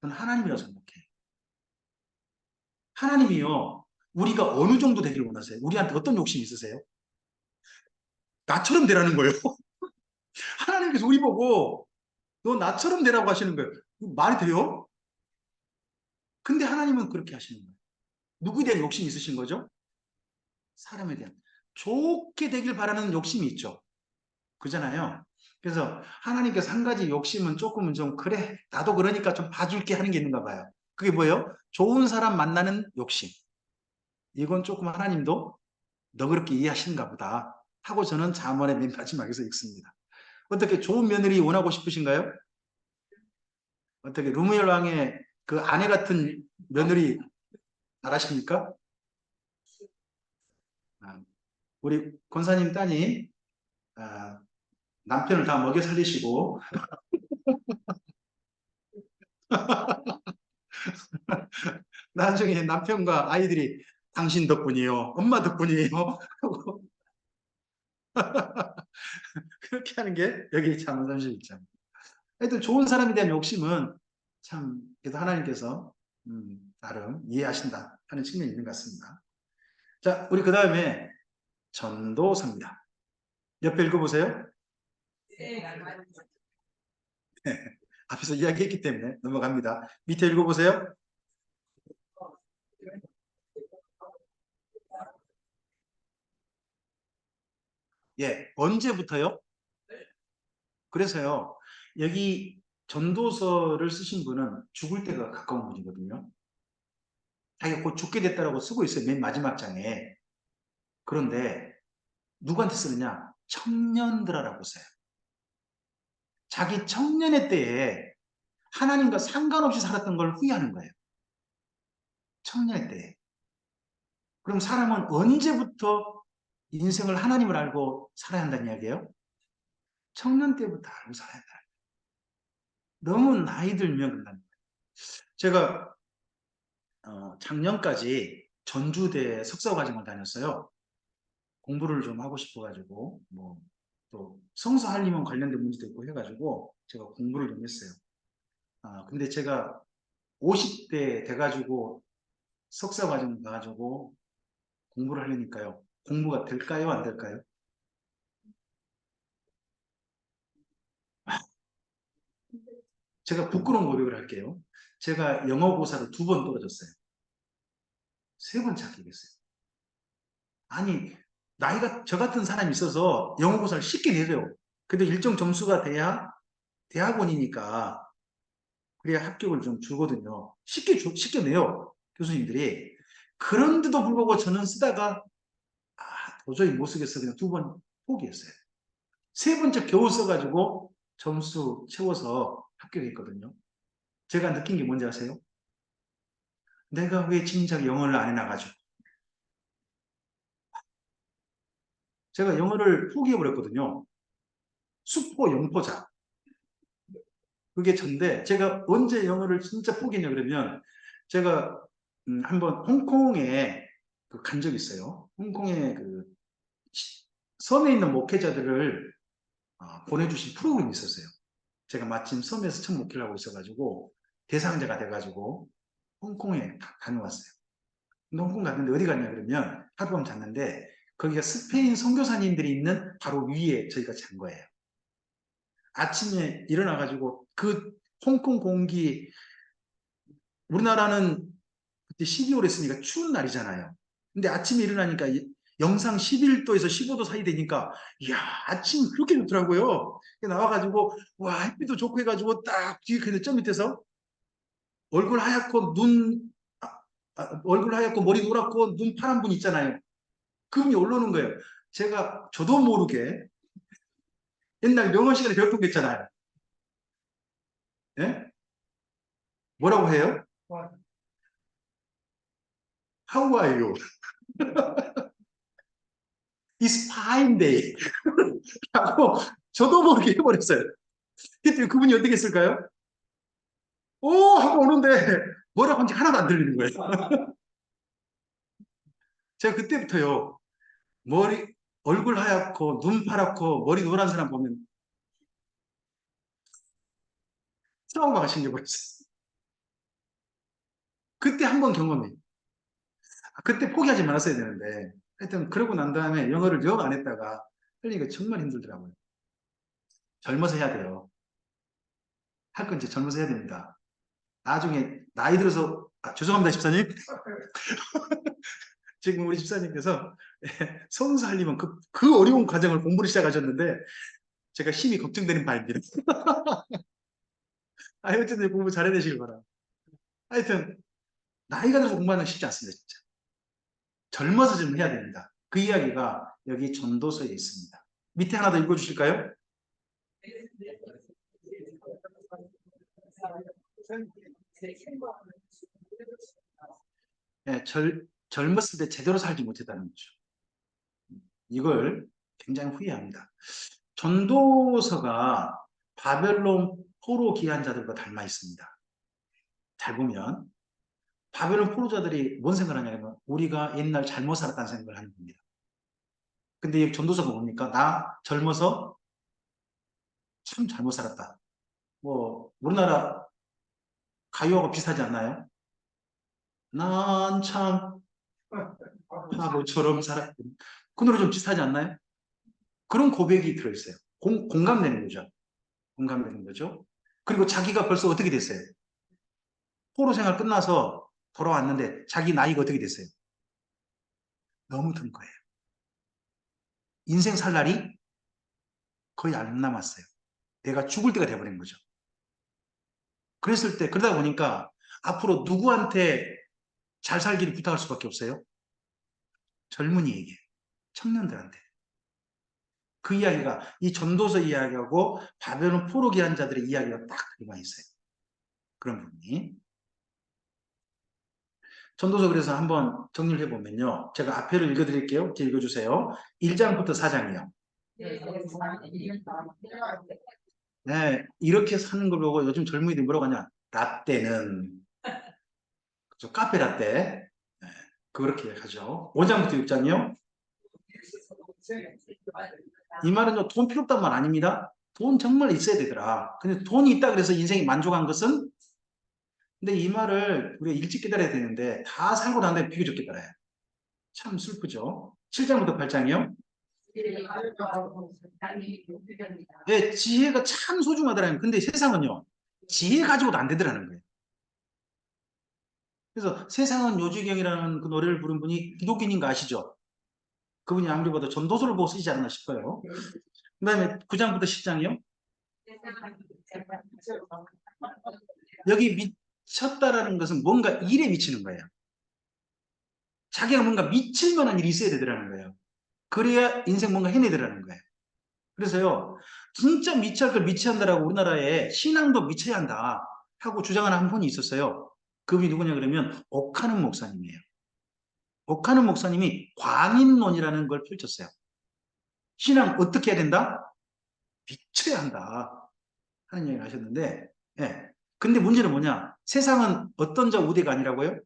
그건 하나님이라고 생각해요. 하나님이요. 우리가 어느 정도 되기를 원하세요? 우리한테 어떤 욕심이 있으세요? 나처럼 되라는 거예요. 하나님께서 우리 보고 너 나처럼 되라고 하시는 거예요. 말이 돼요? 근데 하나님은 그렇게 하시는 거예요. 누구에 대한 욕심이 있으신 거죠? 사람에 대한. 좋게 되길 바라는 욕심이 있죠. 그잖아요. 그래서 하나님께서 한 가지 욕심은 조금은 좀 그래 나도 그러니까 좀 봐줄게 하는 게 있는가 봐요. 그게 뭐예요? 좋은 사람 만나는 욕심. 이건 조금 하나님도 너 그렇게 이해하시는가 보다 하고 저는 잠언의 맨 마지막에서 읽습니다. 어떻게 좋은 며느리 원하고 싶으신가요? 어떻게 루무엘 왕의 그 아내 같은 며느리 잘하십니까? 아, 우리 권사님 따님 아, 남편을 다 먹여 살리시고 나중에 남편과 아이들이 당신 덕분이에요. 엄마 덕분이에요. 그렇게 하는 게 여기 잠언 31장. 하여튼 좋은 사람에 대한 욕심은 참 그래도 하나님께서 나름 이해하신다 하는 측면이 있는 것 같습니다. 자, 우리 그 다음에 전도서입니다. 옆에 읽어보세요. 네, 앞에서 이야기했기 때문에 넘어갑니다. 밑에 읽어보세요. 예, 언제부터요? 그래서요, 여기 전도서를 쓰신 분은 죽을 때가 가까운 분이거든요. 자기가 곧 죽게 됐다라고 쓰고 있어요. 맨 마지막 장에. 그런데 누구한테 쓰느냐? 청년들하라고 써요. 자기 청년의 때에 하나님과 상관없이 살았던 걸 후회하는 거예요. 청년의 때에. 그럼 사람은 언제부터 인생을 하나님을 알고 살아야 한다는 이야기예요? 청년 때부터 알고 살아야 한다. 너무 나이 들면 그런다는 거예요. 제가 작년까지 전주대 석사과정을 다녔어요. 공부를 좀 하고 싶어가지고 뭐 또 성서 한림원 관련된 문제도 있고 해가지고 제가 공부를 좀 했어요. 근데 제가 50대 돼가지고 석사과정 가가지고 공부를 하려니까요. 공부가 될까요? 안 될까요? 제가 부끄러운 고백을 할게요. 제가 영어 고사를 2번 떨어졌어요. 3번 합격했어요. 아니, 나이가 저 같은 사람이 있어서 영어 고사를 쉽게 내줘요. 근데 일정 점수가 돼야 대학원이니까 그래야 합격을 좀 주거든요. 쉽게 내요. 교수님들이. 그런데도 불구하고 저는 쓰다가 도저히 못 쓰겠어. 그냥 2번 포기했어요. 3번째 겨우 써가지고 점수 채워서 합격했거든요. 제가 느낀 게 뭔지 아세요? 내가 왜 진작 영어를 안 해놔가지고. 제가 영어를 포기해버렸거든요. 수포 영포자. 그게 전데 제가 언제 영어를 진짜 포기했냐 그러면 제가 한번 홍콩에 간 적이 있어요. 홍콩에 그 섬에 있는 목회자들을 보내주신 프로그램이 있었어요. 제가 마침 섬에서 첫 목회를 하고 있어가지고 대상자가 돼가지고 홍콩에 다녀왔어요. 근데 홍콩 갔는데 어디 갔냐 그러면 하룻밤 잤는데 거기가 스페인 선교사님들이 있는 바로 위에 저희가 잔 거예요. 아침에 일어나가지고 그 홍콩 공기 우리나라는 그때 12월 했으니까 추운 날이잖아요. 근데 아침에 일어나니까 영상 11도에서 15도 사이 되니까 이야 아침 그렇게 좋더라고요. 나와가지고 와 햇빛도 좋고 해가지고 딱 뒤에 저 밑에서 얼굴 하얗고 얼굴 하얗고 머리 노랗고 눈 파란 분 있잖아요. 그분이 올라오는 거예요. 제가 저도 모르게 옛날 명언 시간에 배웠던 게 있잖아요. 예? 뭐라고 해요? How are you? It's fine day. 라고 저도 모르게 해버렸어요. 그때 그분이 어떻게 했을까요? 오! 하고 오는데 뭐라고 하는지 하나도 안 들리는 거예요. 제가 그때부터요. 머리, 얼굴 하얗고 눈 파랗고 머리 노란 사람 보면 트라우마가 생겨버렸어요. 그때 한 번 경험이. 그때 포기하지 말았어야 되는데 하여튼 그러고 난 다음에 영어를 영 안 했다가 하려니까 정말 힘들더라고요. 젊어서 해야 돼요. 할 건 이제 젊어서 해야 됩니다. 나중에 나이 들어서 죄송합니다 집사님. 지금 우리 집사님께서 성수 살리면 그 어려운 과정을 공부를 시작하셨는데 제가 심히 걱정되는 바입니다. 어쨌든 공부 잘해야 되시길 바랍니다. 하여튼 나이가 들어서 공부하는 건 쉽지 않습니다. 진짜. 젊어서 좀 해야 됩니다. 그 이야기가 여기 전도서에 있습니다. 밑에 하나 더 읽어주실까요? 네, 젊었을 때 제대로 살지 못했다는 거죠. 이걸 굉장히 후회합니다. 전도서가 바벨론 포로 귀환 자들과 닮아 있습니다. 잘 보면 바벨론 포로자들이 뭔 생각을 하냐면 우리가 옛날 잘못 살았다는 생각을 하는 겁니다. 근데 이 전도서가 뭡니까? 나 젊어서 참 잘못 살았다. 뭐 우리나라 가요하고 비슷하지 않나요? 난 참 바보처럼 살았군. 그 노래 좀 비슷하지 않나요? 그런 고백이 들어있어요. 공감되는 거죠. 공감되는 거죠. 그리고 자기가 벌써 어떻게 됐어요? 포로 생활 끝나서 돌아왔는데 자기 나이가 어떻게 됐어요? 너무 든 거예요. 인생 살 날이 거의 안 남았어요. 내가 죽을 때가 돼버린 거죠. 그랬을 때 그러다 보니까 앞으로 누구한테 잘 살기를 부탁할 수밖에 없어요? 젊은이에게, 청년들한테. 그 이야기가 이 전도서 이야기하고 바벨론 포로 귀환 자들의 이야기가 딱 들어가 있어요. 그런 부분이. 전도서 그래서 한번 정리를 해보면요. 제가 앞에를 읽어드릴게요. 이렇게 읽어주세요. 1장부터 4장이요. 네, 이렇게 사는 걸 보고 요즘 젊은이들이 뭐라고 하냐. 라떼는, 그죠? 카페 라떼. 네, 그렇게 하죠. 5장부터 6장이요. 이 말은 돈 필요 없단 말 아닙니다. 돈 정말 있어야 되더라. 근데 돈이 있다 그래서 인생이 만족한 것은 근데 이 말을 우리가 일찍 깨달아야 되는데 다 살고 난 다음에 비교적 깨달아요. 참 슬프죠. 7장부터 8장이요. 네, 지혜가 참 소중하더라는 근데 세상은요. 지혜 가지고도 안 되더라는 거예요. 그래서 세상은 요지경이라는 그 노래를 부른 분이 기독교인인 거 아시죠? 그분이 아무리 봐도 전도서를 보고 쓰지 않나 싶어요. 그 다음에 9장부터 10장이요. 여기 미쳤다라는 것은 뭔가 일에 미치는 거예요. 자기가 뭔가 미칠 만한 일이 있어야 되더라는 거예요. 그래야 인생 뭔가 해내더라는 거예요. 그래서요, 진짜 미쳐야 할 걸 미쳐야 한다라고 우리나라에 신앙도 미쳐야 한다 하고 주장하는 한 분이 있었어요. 그분이 누구냐 그러면 옥하는 목사님이에요. 옥하는 목사님이 광인론이라는 걸 펼쳤어요. 신앙 어떻게 해야 된다? 미쳐야 한다 하는 얘기를 하셨는데, 예. 근데 문제는 뭐냐? 세상은 어떤 자 우대가 아니라고요?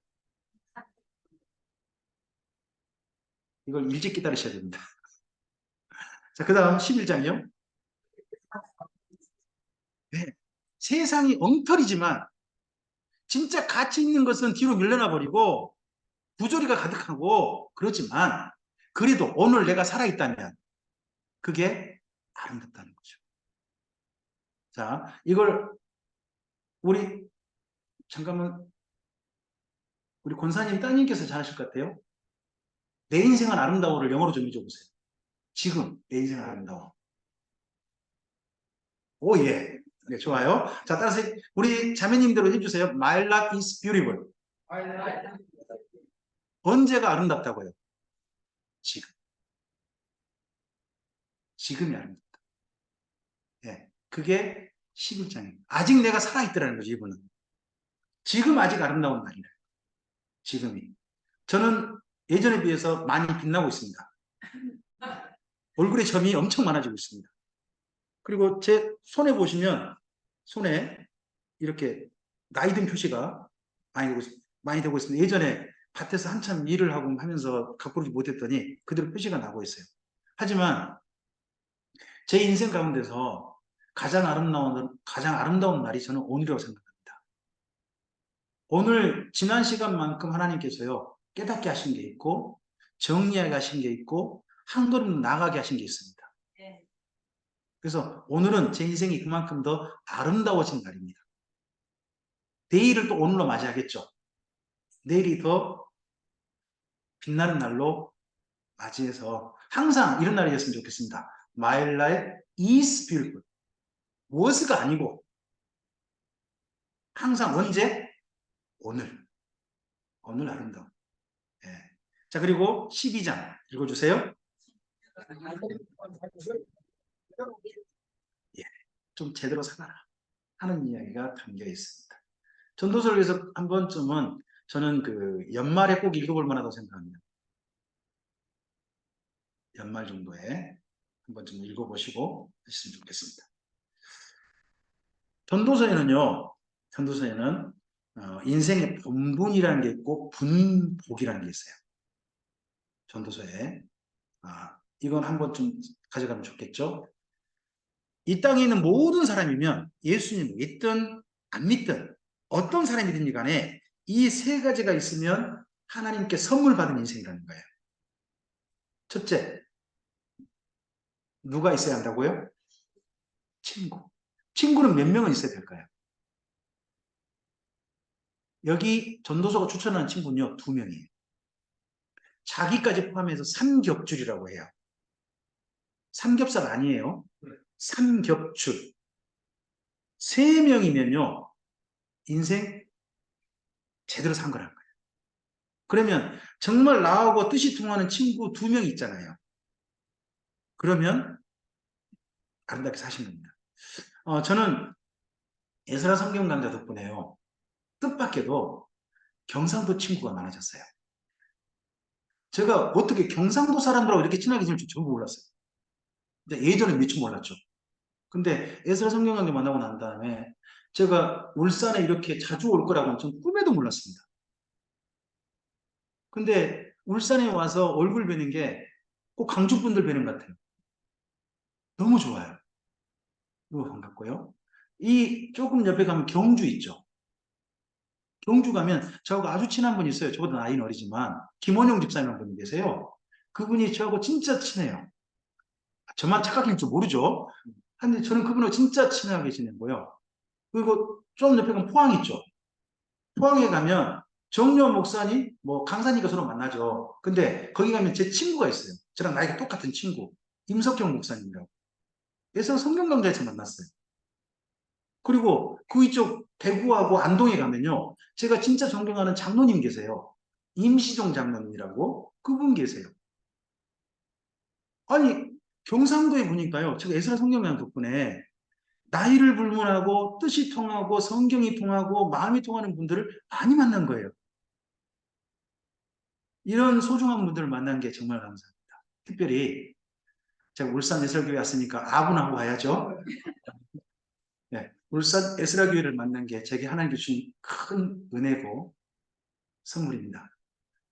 이걸 일찍 기다리셔야 됩니다. 자, 그 다음 11장이요. 네. 세상이 엉터리지만 진짜 가치 있는 것은 뒤로 밀려나 버리고 부조리가 가득하고 그렇지만 그래도 오늘 내가 살아있다면 그게 아름답다는 거죠. 자, 이걸 우리 잠깐만 우리 권사님 따님께서 잘하실 것 같아요. 내 인생은 아름다워를 영어로 좀 해줘보세요. 지금 내 인생은 아름다워. 오, 예. 네, 좋아요. 자, 따라서 우리 자매님대로 해주세요. My life is beautiful. 언제가 아름답다고요? 지금. 지금이 아름답다. 예. 그게 11장입니다. 아직 내가 살아있더라는 거죠, 이분은. 지금 아직 아름다운 날이래. 지금이. 저는 예전에 비해서 많이 빛나고 있습니다. 얼굴에 점이 엄청 많아지고 있습니다. 그리고 제 손에 보시면 손에 이렇게 나이 든 표시가 많이 되고 있습니다. 예전에 밭에서 한참 일을 하고 하면서 가꾸지 못했더니 그대로 표시가 나고 있어요. 하지만 제 인생 가운데서 가장 아름다운 날이 저는 오늘이라고 생각합니다. 오늘 지난 시간만큼 하나님께서요 깨닫게 하신 게 있고 정리하게 하신 게 있고 한 걸음 나가게 하신 게 있습니다. 그래서 오늘은 제 인생이 그만큼 더 아름다워진 날입니다. 내일을 또 오늘로 맞이하겠죠. 내일이 더 빛나는 날로 맞이해서 항상 이런 날이었으면 좋겠습니다. My life is beautiful. was가 아니고 항상 언제? 오늘. 오늘 아름다워. 예. 자, 그리고 12장 읽어주세요. 예. 좀 제대로 살아라 하는 이야기가 담겨 있습니다. 전도서를 위해서 한 번쯤은 저는 그 연말에 꼭 읽어볼 만하다고 생각합니다. 연말 정도에 한 번쯤 읽어보시고 하셨으면 좋겠습니다. 전도서에는 인생의 본분이라는 게 있고 분복이라는 게 있어요. 전도서에. 이건 한 번쯤 가져가면 좋겠죠. 이 땅에 있는 모든 사람이면 예수님 믿든 안 믿든 어떤 사람이든지 간에 이 세 가지가 있으면 하나님께 선물 받은 인생이라는 거예요. 첫째, 누가 있어야 한다고요? 친구. 친구는 몇 명은 있어야 될까요? 여기 전도서가 추천하는 친구는요, 2명이에요. 자기까지 포함해서 삼겹줄이라고 해요. 삼겹살 아니에요. 삼겹줄. 3명이면요, 인생 제대로 산 거라는 거예요. 그러면 정말 나하고 뜻이 통하는 친구 2명 있잖아요. 그러면 아름답게 사시는 겁니다. 저는 에스라 성경 강좌 덕분에요, 뜻밖에도 경상도 친구가 많아졌어요. 제가 어떻게 경상도 사람들하고 이렇게 친하게 지낼 줄 전부 몰랐어요. 예전에 미처 몰랐죠. 근데 에스라 성경 강좌 만나고 난 다음에 제가 울산에 이렇게 자주 올 거라고는 전 꿈에도 몰랐습니다. 근데 울산에 와서 얼굴 뵈는 게 꼭 강주 분들 뵈는 것 같아요. 너무 좋아요. 너무 반갑고요. 이 조금 옆에 가면 경주 있죠. 경주 가면 저하고 아주 친한 분이 있어요. 저보다 나이는 어리지만 김원용 집사님 한 분이 계세요. 그분이 저하고 진짜 친해요. 저만 착각일 줄 모르죠. 근데 저는 그분하고 진짜 친하게 지내고요. 그리고 좀 옆에 가면 포항 있죠. 포항에 가면 정려 목사님, 뭐 강사님과 서로 만나죠. 근데 거기 가면 제 친구가 있어요. 저랑 나이가 똑같은 친구. 임석형 목사님이라고. 그래서 성경 강좌에서 만났어요. 그리고 그 이쪽 대구하고 안동에 가면요, 제가 진짜 존경하는 장로님 계세요. 임시종 장로님이라고. 그분 계세요. 아니, 경상도에 보니까요, 제가 에스라 성경강 덕분에 나이를 불문하고 뜻이 통하고 성경이 통하고 마음이 통하는 분들을 많이 만난 거예요. 이런 소중한 분들을 만난 게 정말 감사합니다. 특별히 제가 울산 예술교회 왔으니까 아분하고 가야죠. 네, 울산 에스라교회를 만난 게 제게 하나님 주신 큰 은혜고 선물입니다.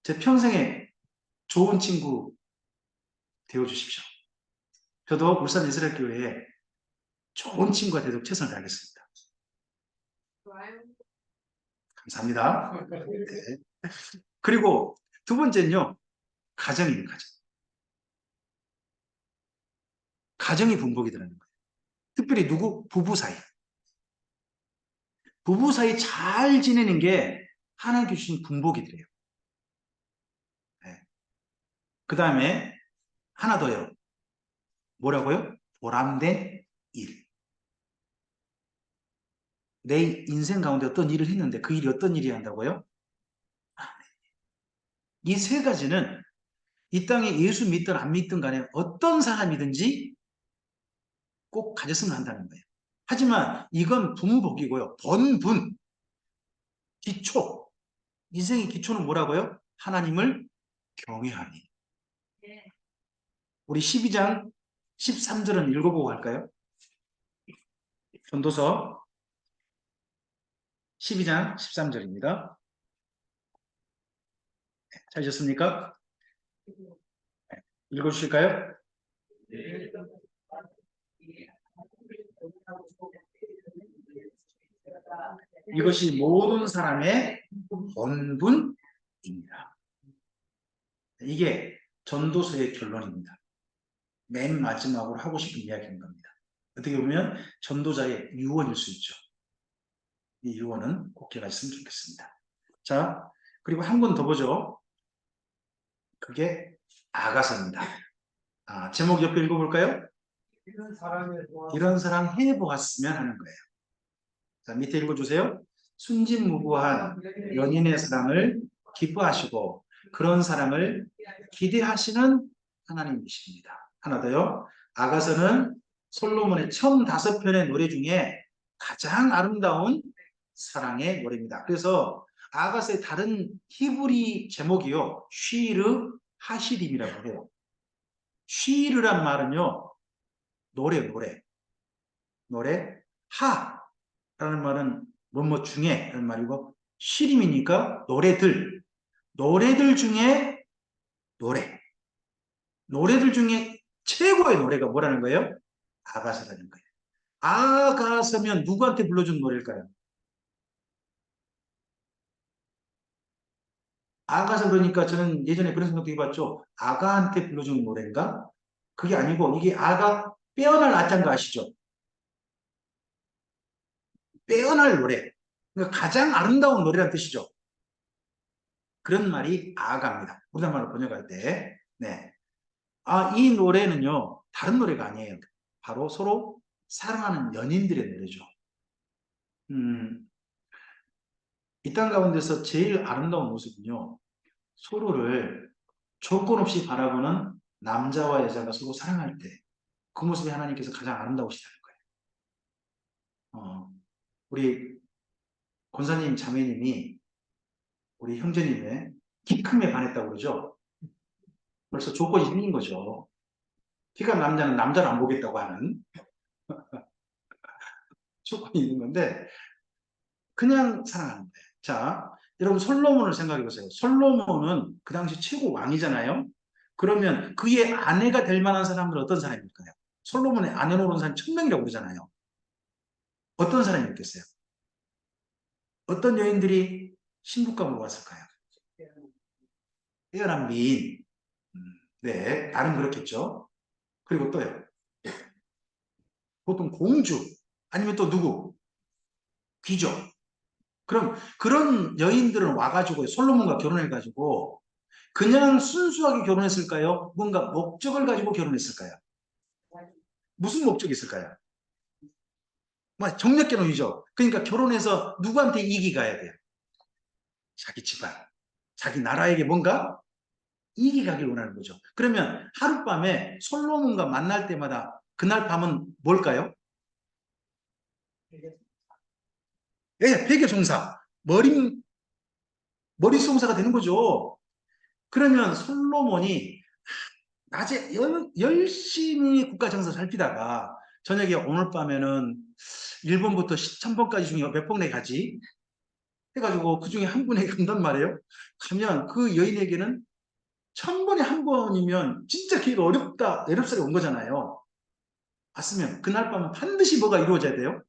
제 평생에 좋은 친구 되어주십시오. 저도 울산 에스라교회에 좋은 친구가 되도록 최선을 다하겠습니다. 감사합니다. 네. 그리고 두 번째는요, 가정입니다. 가정. 가정이 분복이 되는 거예요. 특별히 누구? 부부 사이. 부부 사이 잘 지내는 게 하나님께 주신 분복이 돼요. 네. 그 다음에 하나 더요. 뭐라고요? 보람된 일. 내 인생 가운데 어떤 일을 했는데 그 일이 어떤 일이 한다고요? 이 세 가지는 이 땅에 예수 믿든 안 믿든 간에 어떤 사람이든지 꼭 가졌으면 한다는 거예요. 하지만 이건 분복이고요. 본분, 기초. 인생의 기초는 뭐라고요? 하나님을 경외하니. 우리 12장 13절은 읽어보고 갈까요? 전도서 12장 13절입니다. 찾으셨습니까? 읽어주실까요? 이것이 모든 사람의 본분입니다. 이게 전도서의 결론입니다. 맨 마지막으로 하고 싶은 이야기인 겁니다. 어떻게 보면 전도자의 유언일 수 있죠. 이 유언은 꼭 기억하셨으면 좋겠습니다. 자, 그리고 한 권 더 보죠. 그게 아가서입니다. 제목 옆에 읽어볼까요? 이런 사랑 해보았으면 하는 거예요. 자, 밑에 읽어주세요. 순진무구한 연인의 사랑을 기뻐하시고 그런 사랑을 기대하시는 하나님이십니다. 하나 더요. 아가서는 솔로몬의 처음 5편의 노래 중에 가장 아름다운 사랑의 노래입니다. 그래서 아가서의 다른 히브리 제목이요. 쉬르 하시림이라고 해요. 쉬르란 말은요. 노래. 하라는 말은 뭐뭐 중에 라는 말이고 시림이니까 노래들 중에 노래. 노래들 중에 최고의 노래가 뭐라는 거예요? 아가서라는 거예요. 아가서면 누구한테 불러준 노래일까요? 아가서 그러니까 저는 예전에 그런 생각도 해봤죠. 아가한테 불러준 노래인가? 그게 아니고 이게 아가 빼어날 아자인 거 아시죠? 빼어날 노래. 그러니까 가장 아름다운 노래란 뜻이죠. 그런 말이 아가입니다. 우리나라 말로 번역할 때. 네. 이 노래는요, 다른 노래가 아니에요. 바로 서로 사랑하는 연인들의 노래죠. 음, 이 땅 가운데서 제일 아름다운 모습은요, 서로를 조건 없이 바라보는 남자와 여자가 서로 사랑할 때, 그 모습이 하나님께서 가장 아름다우시다는 거예요. 우리 권사님 자매님이 우리 형제님의 키 큼에 반했다고 그러죠. 벌써 조건이 생긴 거죠. 키가 남자는 남자를 안 보겠다고 하는 조건이 있는 건데, 그냥 사랑하는 거예요. 자, 여러분 솔로몬을 생각해 보세요. 솔로몬은 그 당시 최고 왕이잖아요. 그러면 그의 아내가 될 만한 사람들은 어떤 사람일까요? 솔로몬의 아내 노릇 사람 1000명이라고 그러잖아요. 어떤 사람이었겠어요? 어떤 여인들이 신부감으로 왔을까요? 뛰어난 미인. 네, 나름 그렇겠죠. 그리고 또요. 보통 공주 아니면 또 누구? 귀족. 그럼 그런 여인들은 와가지고 솔로몬과 결혼해가지고 그냥 순수하게 결혼했을까요? 뭔가 목적을 가지고 결혼했을까요? 무슨 목적이 있을까요? 정략 결혼이죠. 그러니까 결혼해서 누구한테 이익이 가야 돼요? 자기 집안, 자기 나라에게 뭔가 이익이 가길 원하는 거죠. 그러면 하룻밤에 솔로몬과 만날 때마다 그날 밤은 뭘까요? 예, 회계종사. 머릿속사가 되는 거죠. 그러면 솔로몬이 낮에 열심히 국가 정서 살피다가 저녁에 오늘 밤에는 1번부터 1000번까지 중에 몇 번에 가지? 해가지고 그 중에 한 분에게 간단 말이에요. 가면 그 여인에게는 1000번에 한 번이면 진짜 기회가 어렵사리 온 거잖아요. 맞으면 그날 밤은 반드시 뭐가 이루어져야 돼요?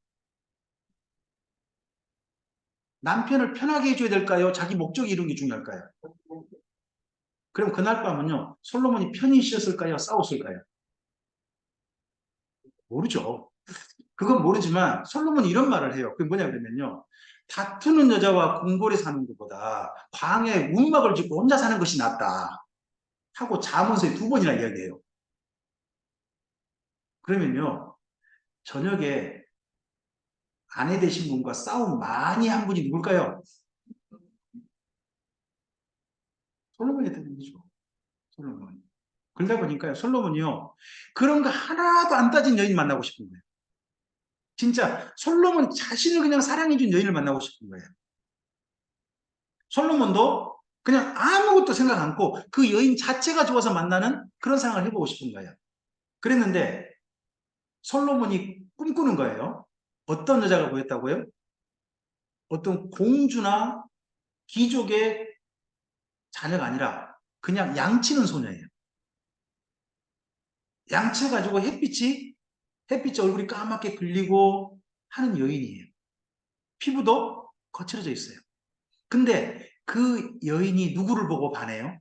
남편을 편하게 해줘야 될까요? 자기 목적이 이루는 게 중요할까요? 그럼 그날 밤은요, 솔로몬이 편히 쉬었을까요? 싸웠을까요? 모르죠. 그건 모르지만 솔로몬이 이런 말을 해요. 그게 뭐냐 그러면요. 다투는 여자와 궁궐에 사는 것보다 광야에 움막을 짓고 혼자 사는 것이 낫다. 하고 잠언서에 2번이나 이야기해요. 그러면요. 저녁에 아내 되신 분과 싸움 많이 한 분이 누굴까요? 솔로몬이 되는 거죠. 솔로몬. 그러다 보니까 솔로몬이요. 그런 거 하나도 안 따진 여인 만나고 싶은 거예요. 진짜 솔로몬 자신을 그냥 사랑해준 여인을 만나고 싶은 거예요. 솔로몬도 그냥 아무것도 생각 않고 그 여인 자체가 좋아서 만나는 그런 상황을 해보고 싶은 거예요. 그랬는데 솔로몬이 꿈꾸는 거예요. 어떤 여자가 보였다고요? 어떤 공주나 귀족의 자녀가 아니라 그냥 양치는 소녀예요. 양치해가지고 햇빛이 얼굴이 까맣게 들리고 하는 여인이에요. 피부도 거칠어져 있어요. 근데 그 여인이 누구를 보고 반해요?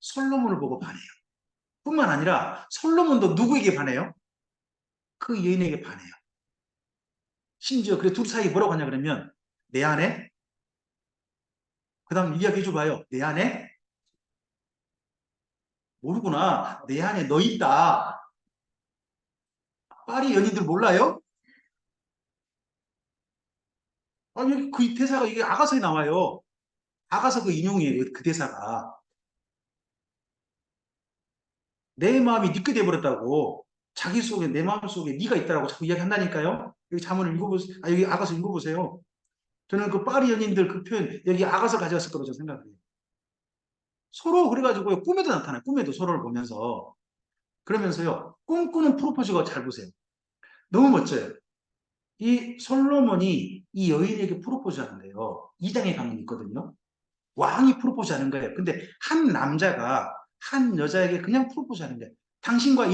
솔로몬을 보고 반해요. 뿐만 아니라 솔로몬도 누구에게 반해요? 그 여인에게 반해요. 심지어 그래 둘 사이 뭐라고 하냐 그러면 내 안에 그 다음 이야기해 줘봐요. 내 안에 모르구나. 내 안에 너 있다. 파리 연인들 몰라요? 아, 여기 그 대사가 이게 아가서에 나와요. 아가서 그 인용이에요. 그 대사가. 내 마음이 네게 돼버렸다고. 자기 속에 내 마음 속에 네가 있다라고 자꾸 이야기한다니까요. 여기 자문을 읽어보세요. 아, 여기 아가서 읽어보세요. 저는 그 파리 연인들 그 표현 여기 아가서 가져왔을 거라고 저는 생각해요. 서로 그래가지고 꿈에도 나타나요. 꿈에도 서로를 보면서 그러면서요. 꿈꾸는 프로포즈가 잘 보세요. 너무 멋져요. 이 솔로몬이 이 여인에게 프로포즈 하는데요. 2장에 가면 있거든요. 왕이 프로포즈 하는 거예요. 근데 한 남자가 한 여자에게 그냥 프로포즈 하는 거예요. 당신과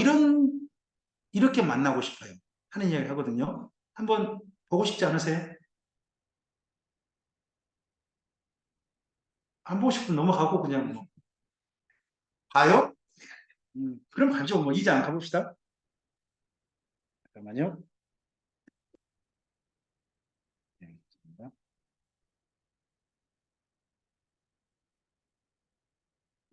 이렇게 만나고 싶어요. 하는 이야기 하거든요. 한번 보고 싶지 않으세요? 안 보고 싶으면 넘어가고 그냥 뭐. 봐요? 그럼 가죠. 뭐 2장 가봅시다. 잠깐만요. 네,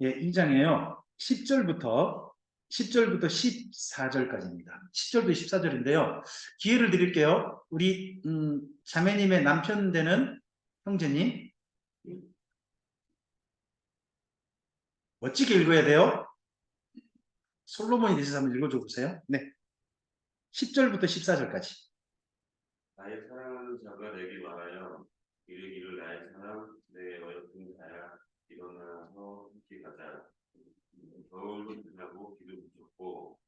예, 2장에요. 10절부터 14절까지입니다. 10절부터 14절인데요. 기회를 드릴게요. 우리 자매님의 남편 되는 형제님 멋지게 읽어야 돼요. 솔로몬이 되셔서 한번 읽어줘 보세요. 네. 10절부터 14절까지. 나의 사랑하는 자가 내게 말하여 이르기를 나의 사랑 내 어여쁜 자야 일어나서 함께 가자. 겨울도 지나고 비도 그쳤고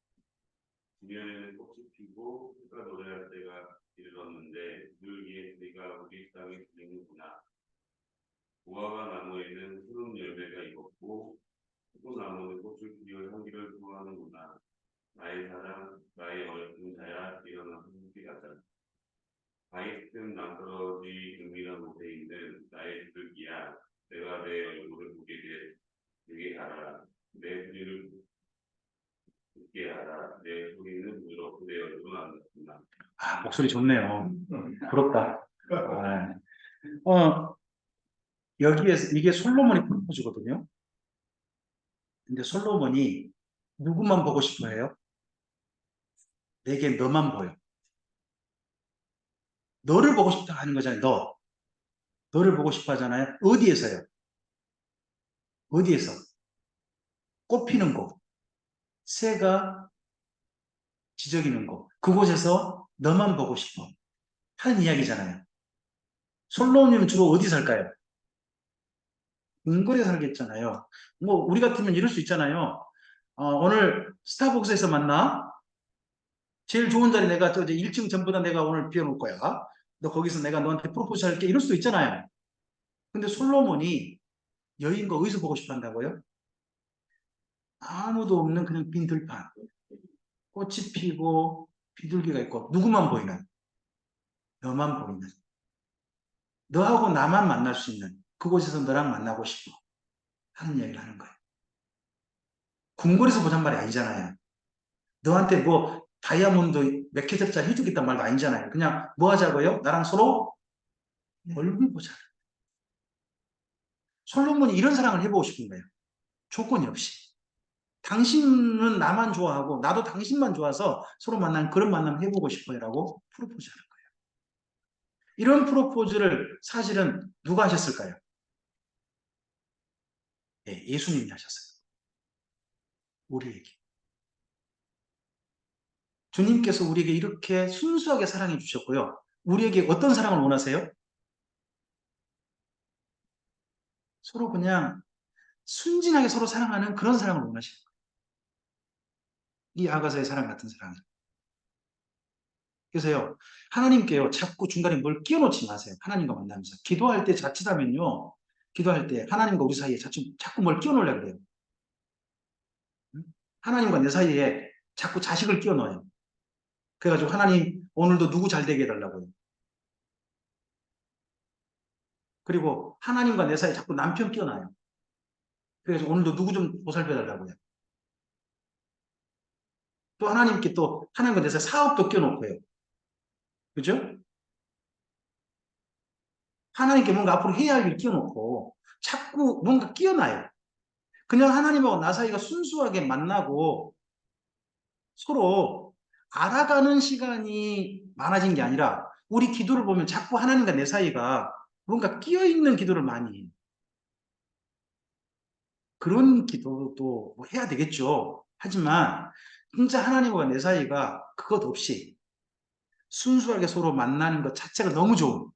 지면에는 꽃이 피고 해가 노래할 때가 이르렀는데 늘기에 우리가 우리 땅에 들리는구나. 무화과 나무에는 푸른 열매가 익었고 포도나무는 꽃을 피워 향기를 풍하는구나. 나의 사랑 나의 어여쁜 자야 일어나서 함께 가자. 바이튼 낭떠러지 은밀한 곳에 있는 나의 비둘기야. 내가 내 얼굴을 보게 되게 하라. 내 소리를 듣게 하라. 내 소리는 부드럽고 내 얼굴은 안 듣구나. 아, 목소리 좋네요. 부럽다. 아, 여기에서 이게 솔로몬이 프로포즈거든요. 근데 솔로몬이 누구만 보고 싶어 해요? 내게 너만 보여. 너를 보고 싶다 하는 거잖아요. 너를 보고 싶어 하잖아요. 어디에서요? 어디에서? 꽃 피는 곳, 새가 지저귀는 곳, 그곳에서 너만 보고 싶어 하는 이야기잖아요. 솔로몬은 주로 어디 살까요? 궁궐에 살겠잖아요. 뭐 우리 같으면 이럴 수 있잖아요. 오늘 스타벅스에서 만나? 제일 좋은 자리 내가 저 이제 1층 전부 다 내가 오늘 비워놓을 거야. 너 거기서 내가 너한테 프로포즈 할게. 이럴 수도 있잖아요. 근데 솔로몬이 여인과 어디서 보고 싶어 한다고요? 아무도 없는 그냥 빈 들판. 꽃이 피고 비둘기가 있고 누구만 보이는? 너만 보이는. 너하고 나만 만날 수 있는 그곳에서 너랑 만나고 싶어 하는 이야기를 하는 거예요. 궁궐에서 보잔 말이 아니잖아요. 너한테 뭐 다이아몬드 몇 캡짜리 해주겠다는 말도 아니잖아요. 그냥 뭐 하자고요? 나랑 서로 얼굴 보자. 솔로몬이 이런 사랑을 해보고 싶은 거예요. 조건이 없이. 당신은 나만 좋아하고 나도 당신만 좋아서 서로 만나는 그런 만남 해보고 싶어요 라고 프로포즈하는 거예요. 이런 프로포즈를 사실은 누가 하셨을까요? 네, 예수님이 하셨어요. 우리에게. 주님께서 우리에게 이렇게 순수하게 사랑해 주셨고요. 우리에게 어떤 사랑을 원하세요? 서로 그냥 순진하게 서로 사랑하는 그런 사랑을 원하시는 거예요. 이 아가서의 사랑 같은 사랑을. 그래서요, 하나님께요, 자꾸 중간에 뭘 끼워놓지 마세요. 하나님과 만나면서. 기도할 때 자칫하면요, 기도할 때 하나님과 우리 사이에 자꾸 뭘 끼워놓으려고 그래요. 하나님과 내 사이에 자꾸 자식을 끼워넣어요. 그래가지고 하나님 오늘도 누구 잘 되게 해달라고요. 그리고 하나님과 내 사이에 자꾸 남편 끼워놔요. 그래서 오늘도 누구 좀 보살펴달라고요. 또 하나님께 또 하나님과 내 사이에 사업도 끼워놓고요. 그죠? 하나님께 뭔가 앞으로 해야 할 일 끼워놓고 자꾸 뭔가 끼워놔요. 그냥 하나님하고 나 사이가 순수하게 만나고 서로 알아가는 시간이 많아진 게 아니라 우리 기도를 보면 자꾸 하나님과 내 사이가 뭔가 끼어있는 기도를 많이 해요. 그런 기도도 뭐 해야 되겠죠. 하지만 진짜 하나님과 내 사이가 그것 없이 순수하게 서로 만나는 것 자체가 너무 좋은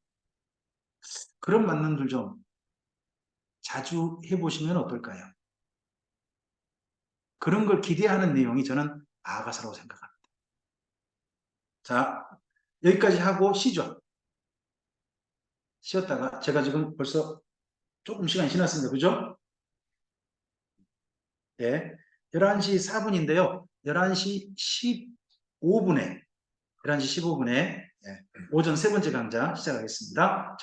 그런 만남들 좀 자주 해보시면 어떨까요? 그런 걸 기대하는 내용이 저는 아가사라고 생각합니다. 자, 여기까지 하고 쉬죠. 쉬었다가 제가 지금 벌써 조금 시간이 지났습니다. 그죠? 네. 11시 4분인데요. 11시 15분에 오전 세 번째 강좌 시작하겠습니다.